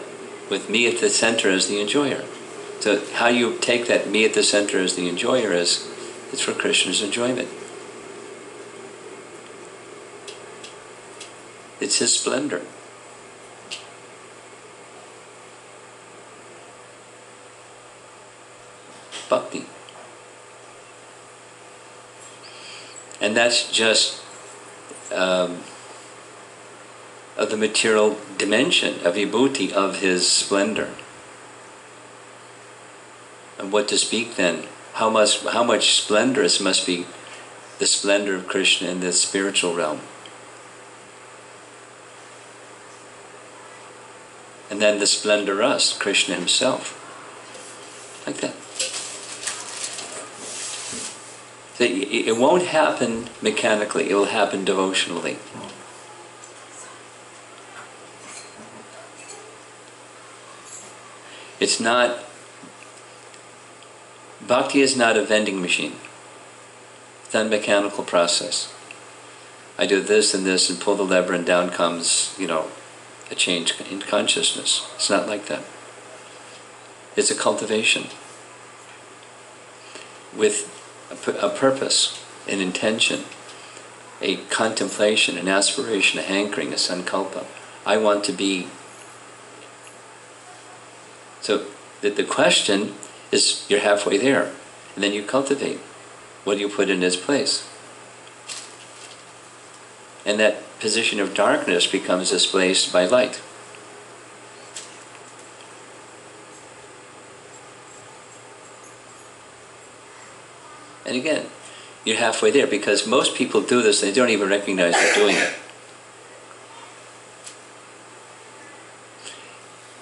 with me at the center as the enjoyer. So how you take that me at the center as the enjoyer is, it's for Krishna's enjoyment. It's his splendor. Bhakti. And that's just of the material dimension, of vibhuti, of his splendor. And what to speak then? How much splendorous must be the splendor of Krishna in the spiritual realm. And then the splendorous, Krishna himself. Like that. So it won't happen mechanically, it will happen devotionally. It's not, bhakti is not a vending machine. It's not a mechanical process. I do this and this and pull the lever and down comes, a change in consciousness. It's not like that. It's a cultivation with a purpose, an intention, a contemplation, an aspiration, a hankering, a sankalpa. I want to be. So the question is, you're halfway there, and then you cultivate. What do you put in its place? And that position of darkness becomes displaced by light. And again, you're halfway there, because most people do this, they don't even recognize they're doing it.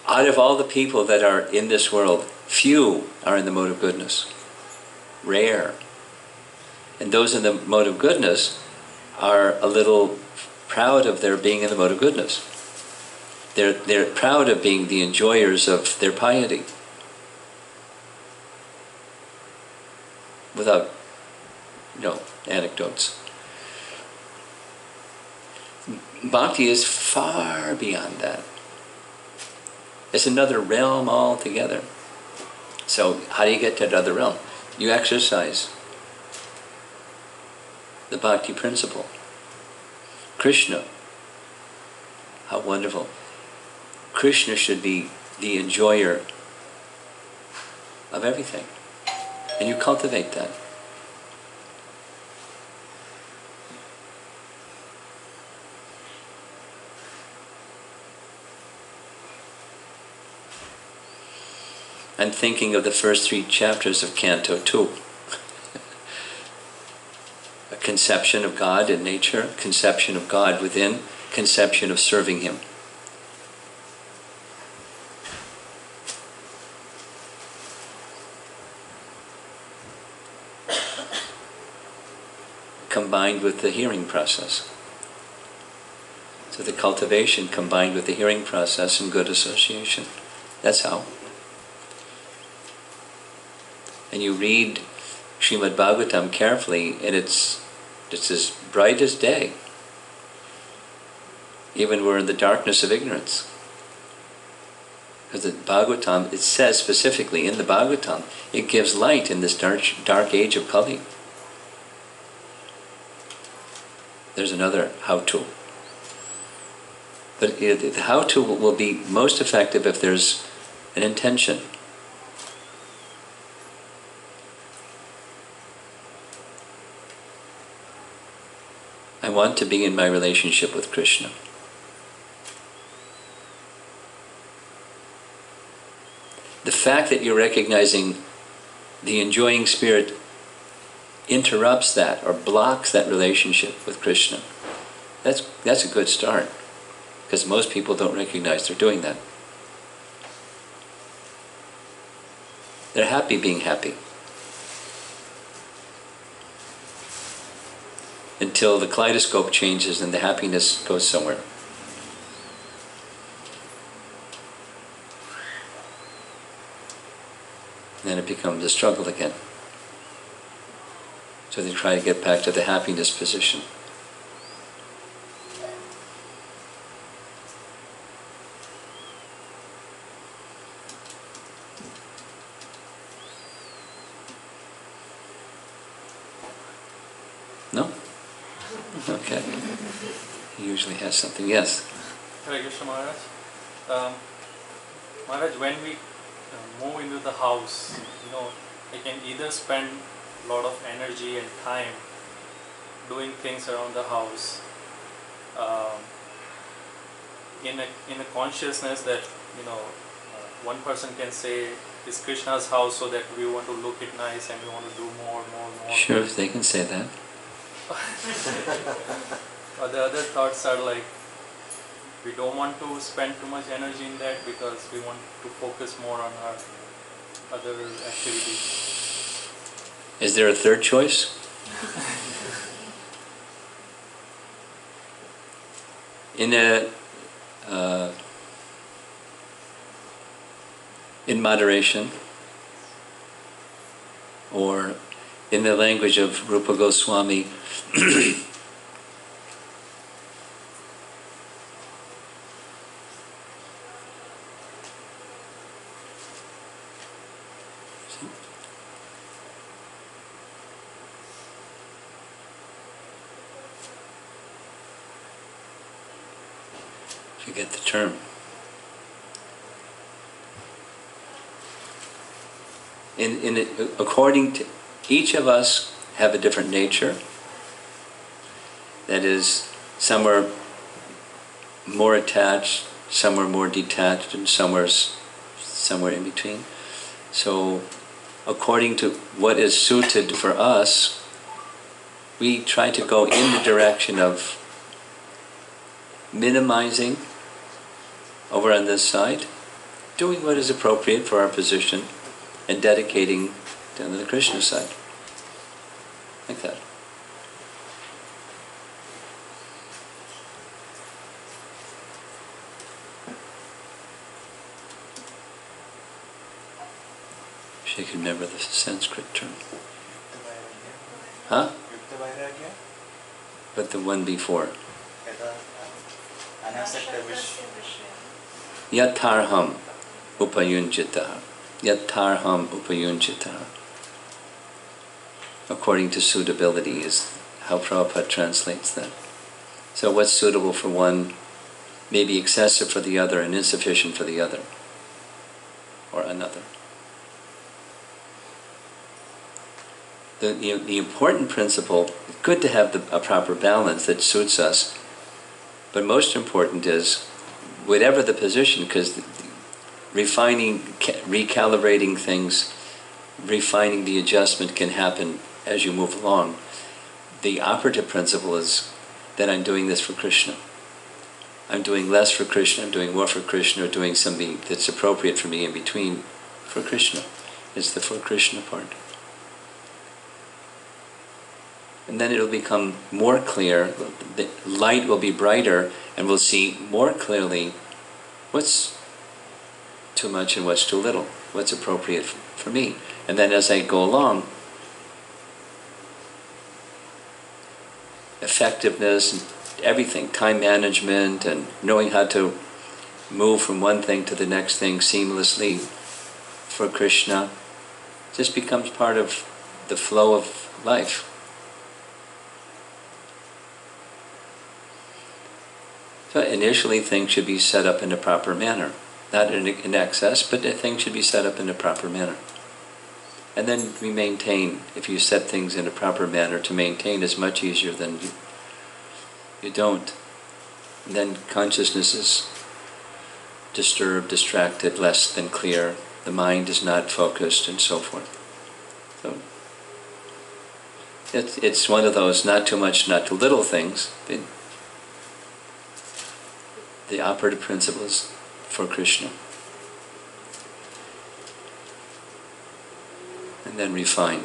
Out of all the people that are in this world, few are in the mode of goodness. Rare. And those in the mode of goodness are a little proud of their being in the mode of goodness. They're proud of being the enjoyers of their piety. Without, anecdotes. Bhakti is far beyond that. It's another realm altogether. So how do you get to that other realm? You exercise the bhakti principle. Krishna, how wonderful. Krishna should be the enjoyer of everything. And you cultivate that. I'm thinking of the first 3 chapters of Canto 2. A conception of God in nature, conception of God within, conception of serving Him. Combined with the hearing process. So the cultivation combined with the hearing process and good association. That's how. and you read Srimad Bhagavatam carefully, and it's as bright as day. Even we're in the darkness of ignorance. Because the Bhagavatam, it says specifically in the Bhagavatam, it gives light in this dark age of Kali. There's another how-to. But the how-to will be most effective if there's an intention. I want to be in my relationship with Krishna. The fact that you're recognizing the enjoying spirit interrupts that or blocks that relationship with Krishna, that's a good start, because most people don't recognize they're doing that. They're happy being happy until the kaleidoscope changes and the happiness goes somewhere. Then it becomes a struggle again. So they try to get back to the happiness position. No? Okay. He usually has something. Yes? Hare Krishna Maharaj. Maharaj, when we move into the house, I can either spend a lot of energy and time doing things around the house in a consciousness that one person can say it's Krishna's house, so that we want to look it nice and we want to do more. Sure, they can say that. Or the other thoughts are like, we don't want to spend too much energy in that because we want to focus more on our other activities. Is there a third choice? In moderation, or in the language of Rupa Goswami, forget the term. According to each of us have a different nature. That is, some are more attached, some are more detached, and somewhere in between. So, according to what is suited for us, we try to go in the direction of minimizing over on this side, doing what is appropriate for our position, and dedicating down to the Krishna side. Like that. She can remember the Sanskrit term. Huh? But the one before. Yatarham upayunjitaha. Yatarham upayunjitaha. According to suitability is how Prabhupada translates that. So what's suitable for one may be excessive for the other and insufficient for the other. Or another. The important principle, it's good to have a proper balance that suits us, but most important is, whatever the position, because refining, recalibrating things, refining the adjustment can happen as you move along. The operative principle is that I'm doing this for Krishna. I'm doing less for Krishna, I'm doing more for Krishna, or doing something that's appropriate for me in between for Krishna. It's the for Krishna part. And then it'll become more clear, the light will be brighter, and we'll see more clearly what's too much and what's too little, what's appropriate for me. And then as I go along, effectiveness and everything, time management and knowing how to move from one thing to the next thing seamlessly for Krishna just becomes part of the flow of life. So initially things should be set up in a proper manner. Not in excess, but things should be set up in a proper manner. And then we maintain, if you set things in a proper manner, to maintain is much easier than you don't. And then consciousness is disturbed, distracted, less than clear. The mind is not focused, and so forth. So it's one of those not too much, not too little things. The operative principles for Krishna. And then refine.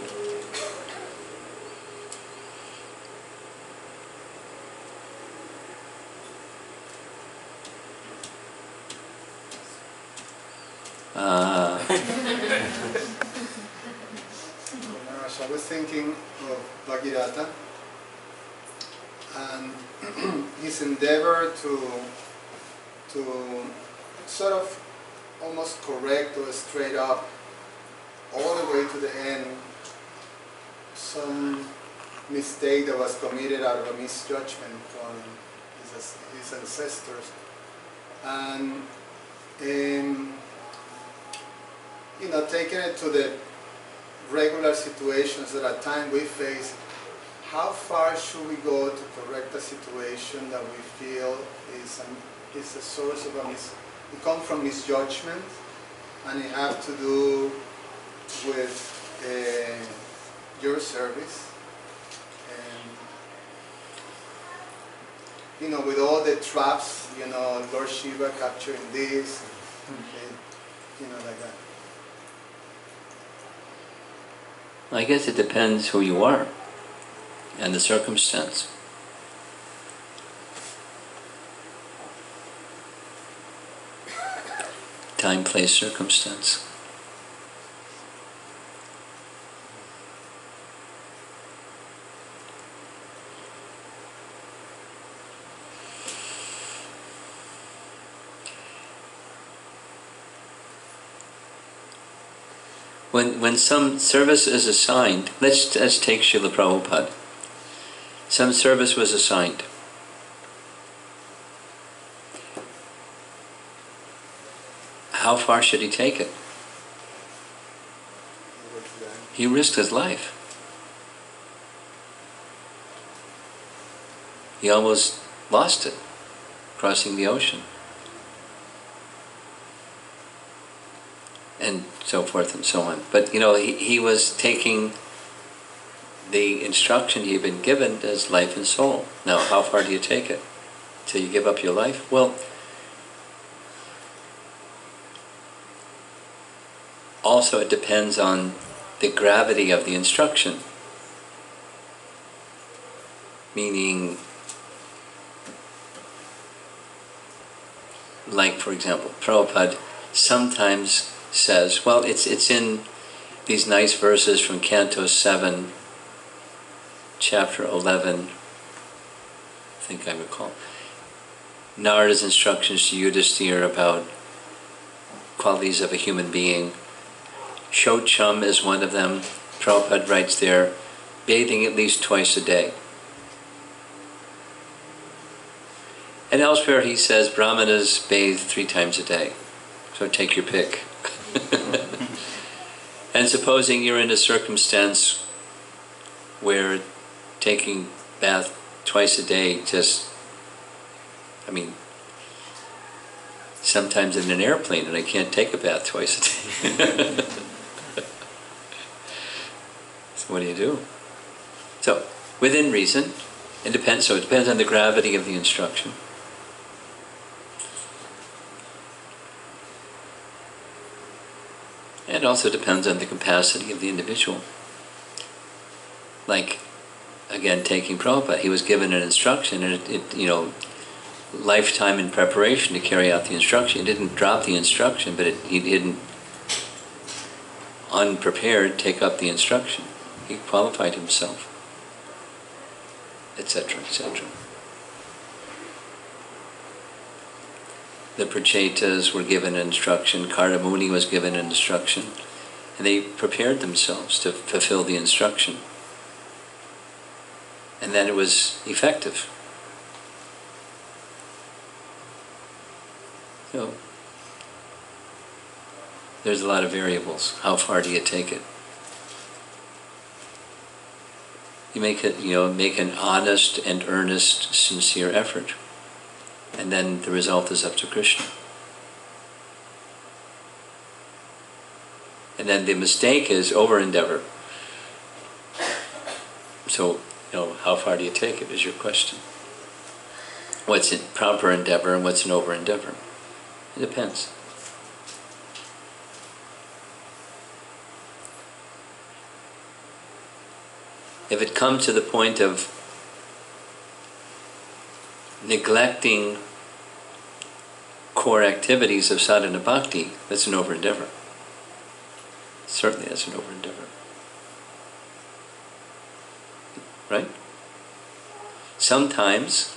So I was thinking of Bhagirath and his endeavor to sort of almost correct or straight up all the way to the end some mistake that was committed out of a misjudgment on his ancestors. And you know, taking it to the regular situations that at times we face, how far should we go to correct a situation that we feel is a source of it comes from misjudgment, and it has to do with your service, and you know, with all the traps, you know, Lord Shiva capturing this, you know, like that. I guess it depends who you are and the circumstance. Time, place, circumstance. When some service is assigned, let's take Srila Prabhupada. Some service was assigned. How far should he take it? He risked his life. He almost lost it, crossing the ocean. And so forth and so on. But you know, he was taking the instruction he had been given as life and soul. Now, how far do you take it? Till you give up your life? Well, also it depends on the gravity of the instruction. Meaning, like for example, Prabhupada sometimes says, well, it's in these nice verses from Canto 7, Chapter 11, I think I recall. Narada's instructions to Yudhisthira about qualities of a human being. Shocham is one of them. Prabhupada writes there, bathing at least twice a day. And elsewhere he says, Brahmanas bathe 3 times a day. So take your pick. And supposing you're in a circumstance where taking bath twice a day just, I mean, sometimes in an airplane and I can't take a bath twice a day. So what do you do? So, within reason, it depends on the gravity of the instruction. It also depends on the capacity of the individual. Like, again, taking Prabhupada, he was given an instruction, and it lifetime in preparation to carry out the instruction. He didn't drop the instruction, but he didn't unprepared take up the instruction. He qualified himself, etc., etc. The Prachetas were given instruction, Kardamuni was given instruction, and they prepared themselves to fulfill the instruction. And then it was effective. So, there's a lot of variables. How far do you take it? You make it, make an honest and earnest, sincere effort. And then the result is up to Krishna. And then the mistake is over-endeavor. So, how far do you take it is your question. What's in proper endeavor and what's an over-endeavor? It depends. If it comes to the point of neglecting core activities of sadhana bhakti, that's an over-endeavor. Certainly that's an over-endeavor. Right? Sometimes,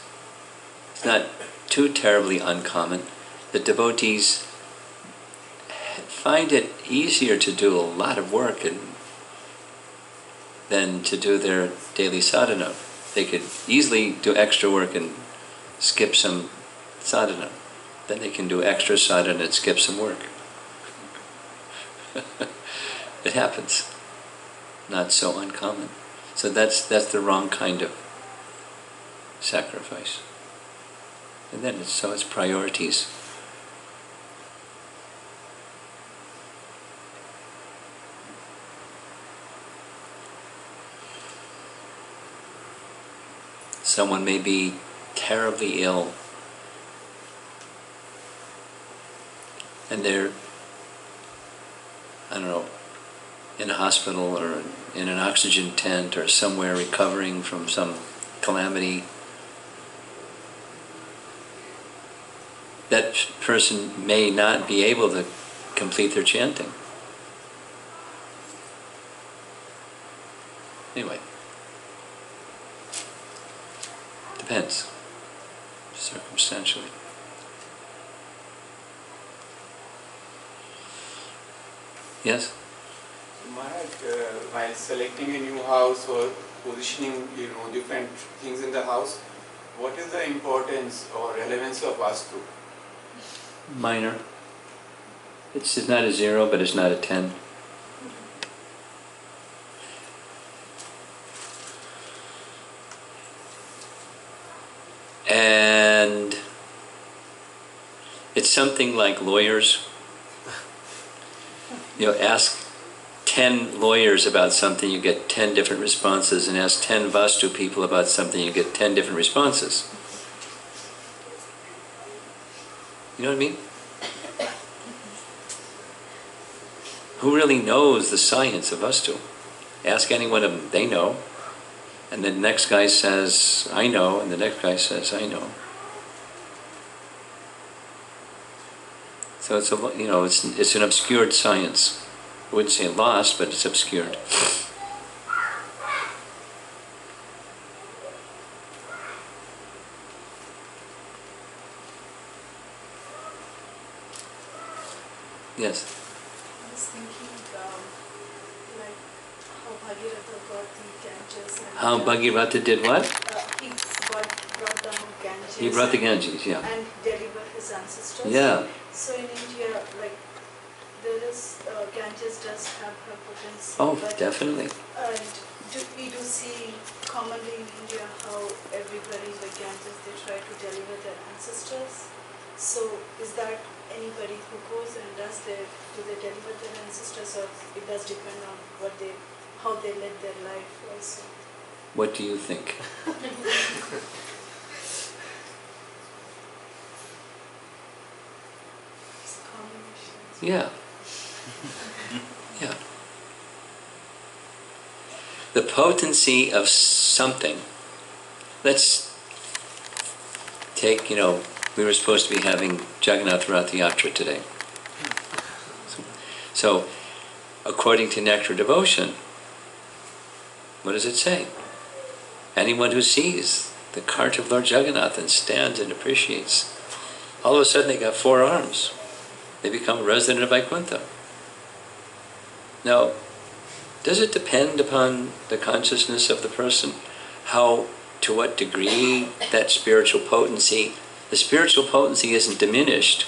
it's not too terribly uncommon, that devotees find it easier to do a lot of work than to do their daily sadhana. They could easily do extra work and skip some sadhana. Then they can do extra sadhana and skip some work. It happens. Not so uncommon. So that's the wrong kind of sacrifice. And then it's priorities. Someone may be terribly ill, and they're, in a hospital or in an oxygen tent or somewhere recovering from some calamity. That person may not be able to complete their chanting. Anyway. Depends, circumstantially. Yes? Maharaj, while selecting a new house or positioning, different things in the house, what is the importance or relevance of Vastu? Minor. It's not a 0, but it's not a 10. And it's something like lawyers. Ask 10 lawyers about something, you get 10 different responses, and ask 10 Vastu people about something, you get 10 different responses. You know what I mean? Who really knows the science of Vastu? Ask any one of them, they know. And the next guy says, I know, and the next guy says, I know. So it's an obscured science. I wouldn't say lost, but it's obscured. Yes. I was thinking, like how Bhagirath got the Ganges. How Bhagirath did what? He brought down Ganges. He brought the Ganges, yeah. And delivered his ancestors. Yeah. So in India, there is Ganges does have her potency. Oh, definitely. We do see commonly in India how everybody with Ganges they try to deliver their ancestors. So is that anybody who goes and do they deliver their ancestors, or it does depend on how they led their life also? What do you think? It's a combination. Yeah. Yeah. The potency of something. Let's take, we were supposed to be having Jagannath Rath Yatra today. So, according to nectar devotion, what does it say? Anyone who sees the cart of Lord Jagannath and stands and appreciates, all of a sudden they got 4 arms. They become a resident of Vaikuntha. Now, does it depend upon the consciousness of the person? To what degree that spiritual potency, the spiritual potency isn't diminished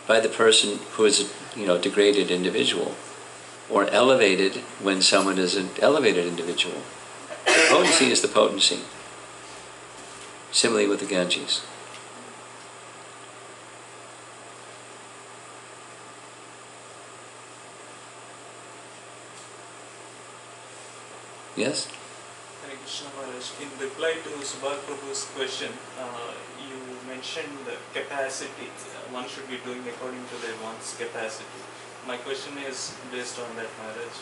by the person who is a degraded individual, or elevated when someone is an elevated individual. Potency is the potency. Similarly with the Ganges. Yes? Hare Krishna Maharaj. In reply to Subhag Prabhu's question, you mentioned the capacity. One should be doing according to their one's capacity. My question is based on that, Maharaj.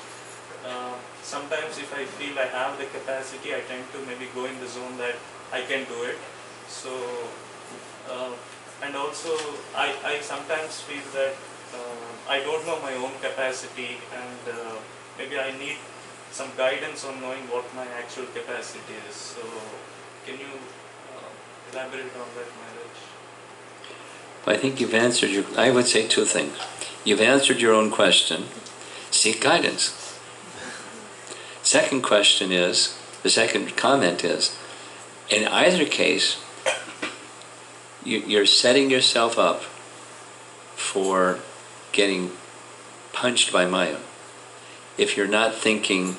Sometimes if I feel I have the capacity, I tend to maybe go in the zone that I can do it. So, and also I sometimes feel that I don't know my own capacity, and maybe I need some guidance on knowing what my actual capacity is. So, can you elaborate on that, Maharaj? I think you've answered I would say 2 things. You've answered your own question. Seek guidance. Second question is, the second comment is, in either case, you're setting yourself up for getting punched by Maya. If you're not thinking,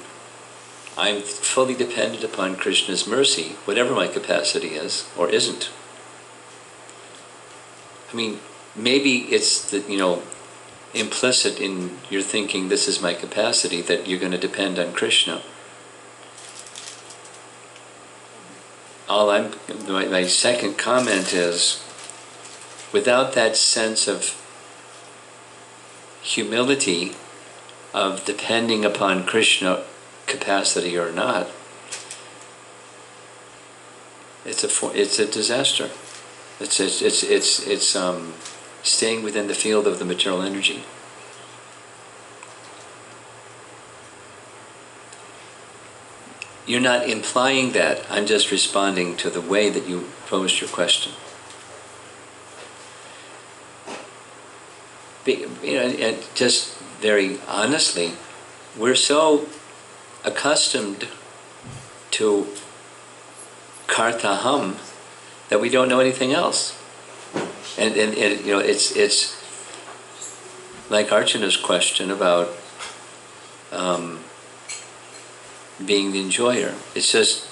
I'm fully dependent upon Krishna's mercy, whatever my capacity is, or isn't. I mean, maybe it's implicit in your thinking, this is my capacity, that you're going to depend on Krishna. My second comment is, without that sense of humility, of depending upon Krishna capacity or not, it's a disaster. It's staying within the field of the material energy. You're not implying that. I'm just responding to the way that you posed your question. And just very honestly, we're so accustomed to kartaham that we don't know anything else. And it's like Archana's question about being the enjoyer. It's just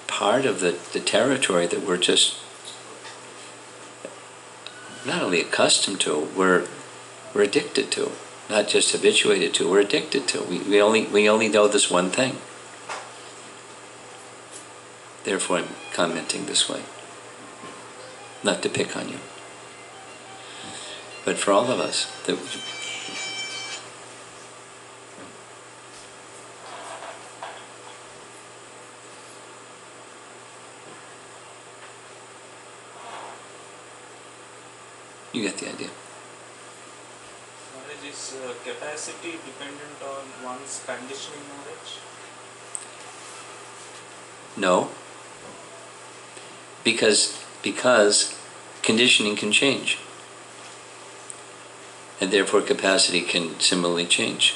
part of the territory that we're just not only accustomed to, we're addicted to. Not just habituated to, we're addicted to. We only know this one thing. Therefore I'm commenting this way. Not to pick on you. But for all of us, you get the idea. Knowledge is capacity dependent on one's conditioning knowledge? No. Because conditioning can change. And therefore capacity can similarly change.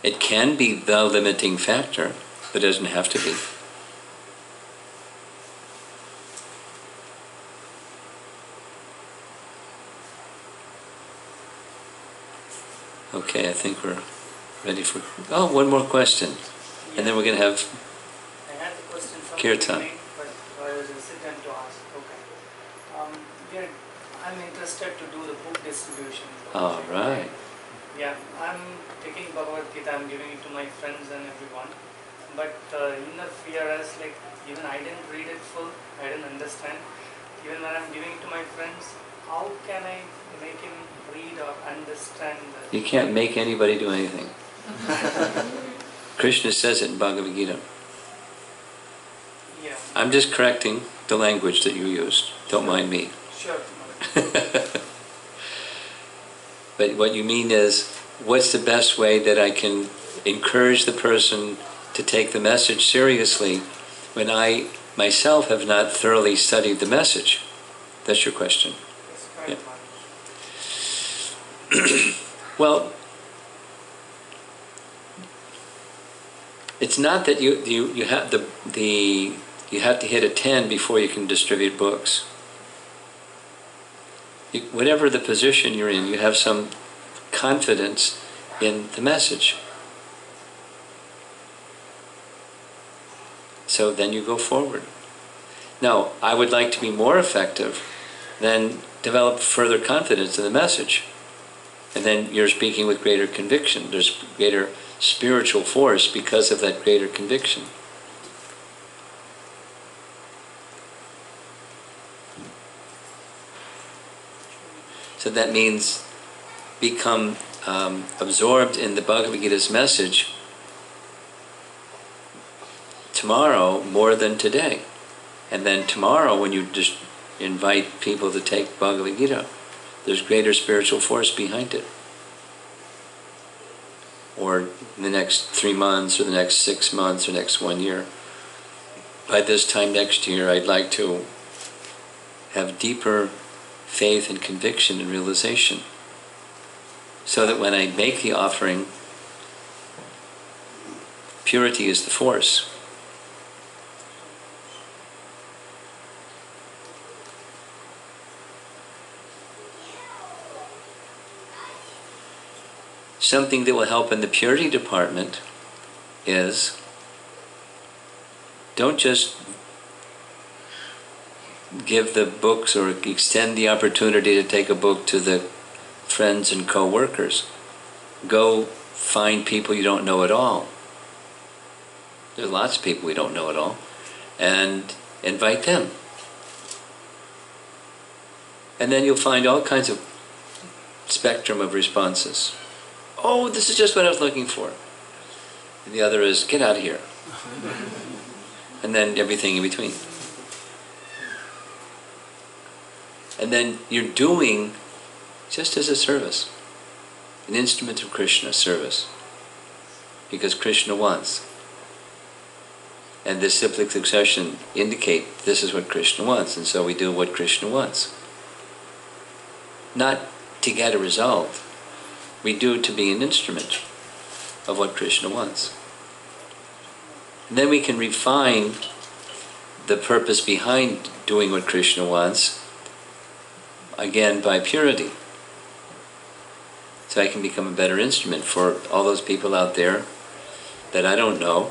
It can be the limiting factor, but it doesn't have to be. Okay, I think we're ready for... Oh, one more question. And then we're going to have I had the question from Kirtan. the beginning, but I was hesitant to ask. Okay. I'm interested to do the book distribution. All right. Yeah, I'm taking Bhagavad Gita, I'm giving it to my friends and everyone. But inner fear is like, even I didn't read it full, I didn't understand. Even when I'm giving it to my friends, how can I make him read or understand the... You can't make anybody do anything. Krishna says it in Bhagavad Gita. Yeah. I'm just correcting. the language that you used. Don't mind me. Sure. But what you mean is, what's the best way that I can encourage the person to take the message seriously when I myself have not thoroughly studied the message? That's your question. Yes, correct, Yeah. Well, it's not that you have you have to hit a 10 before you can distribute books. Whatever the position you're in, you have some confidence in the message. So then you go forward. Now, I would like to be more effective, then develop further confidence in the message. And then you're speaking with greater conviction. There's greater spiritual force because of that greater conviction. So that means become absorbed in the Bhagavad Gita's message tomorrow more than today. And then tomorrow, when you just invite people to take Bhagavad Gita, there's greater spiritual force behind it. Or in the next 3 months, or the next 6 months, or next 1 year. By this time next year, I'd like to have deeper faith and conviction and realization, so that when I make the offering, purity is the force. Something that will help in the purity department is, don't just give the books or extend the opportunity to take a book to the friends and co-workers. Go find people you don't know at all. There's lots of people we don't know at all. And invite them. And then you'll find all kinds of spectrum of responses. Oh, this is just what I was looking for. And the other is, get out of here. And then everything in between. And then you're doing just as a service, an instrument of Krishna service, because Krishna wants. And this cyclic succession indicate this is what Krishna wants, and so we do what Krishna wants. Not to get a result, we do it to be an instrument of what Krishna wants. And then we can refine the purpose behind doing what Krishna wants, again by purity. So I can become a better instrument for all those people out there that I don't know.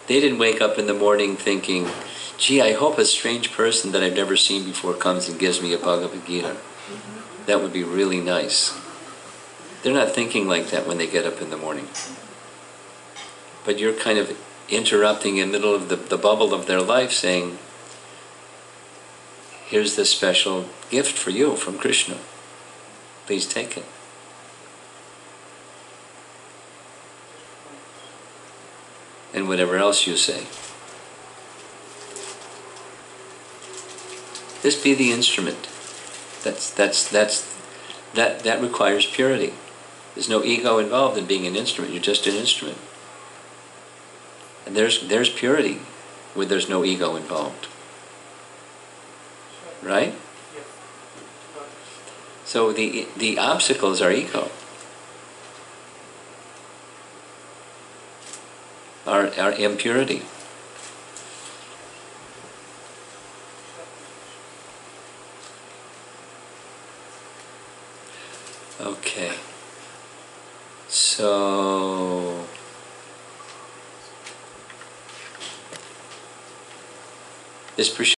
They didn't wake up in the morning thinking, gee, I hope a strange person that I've never seen before comes and gives me a Bhagavad Gita. That would be really nice. They're not thinking like that when they get up in the morning. But you're kind of interrupting in the middle of the bubble of their life, saying, here's this special gift for you from Krishna. Please take it. And whatever else you say. Just be the instrument. That requires purity. There's no ego involved in being an instrument. You're just an instrument. And there's purity where there's no ego involved. Right? Yes. So the obstacles are ego. Are impurity. Okay. So this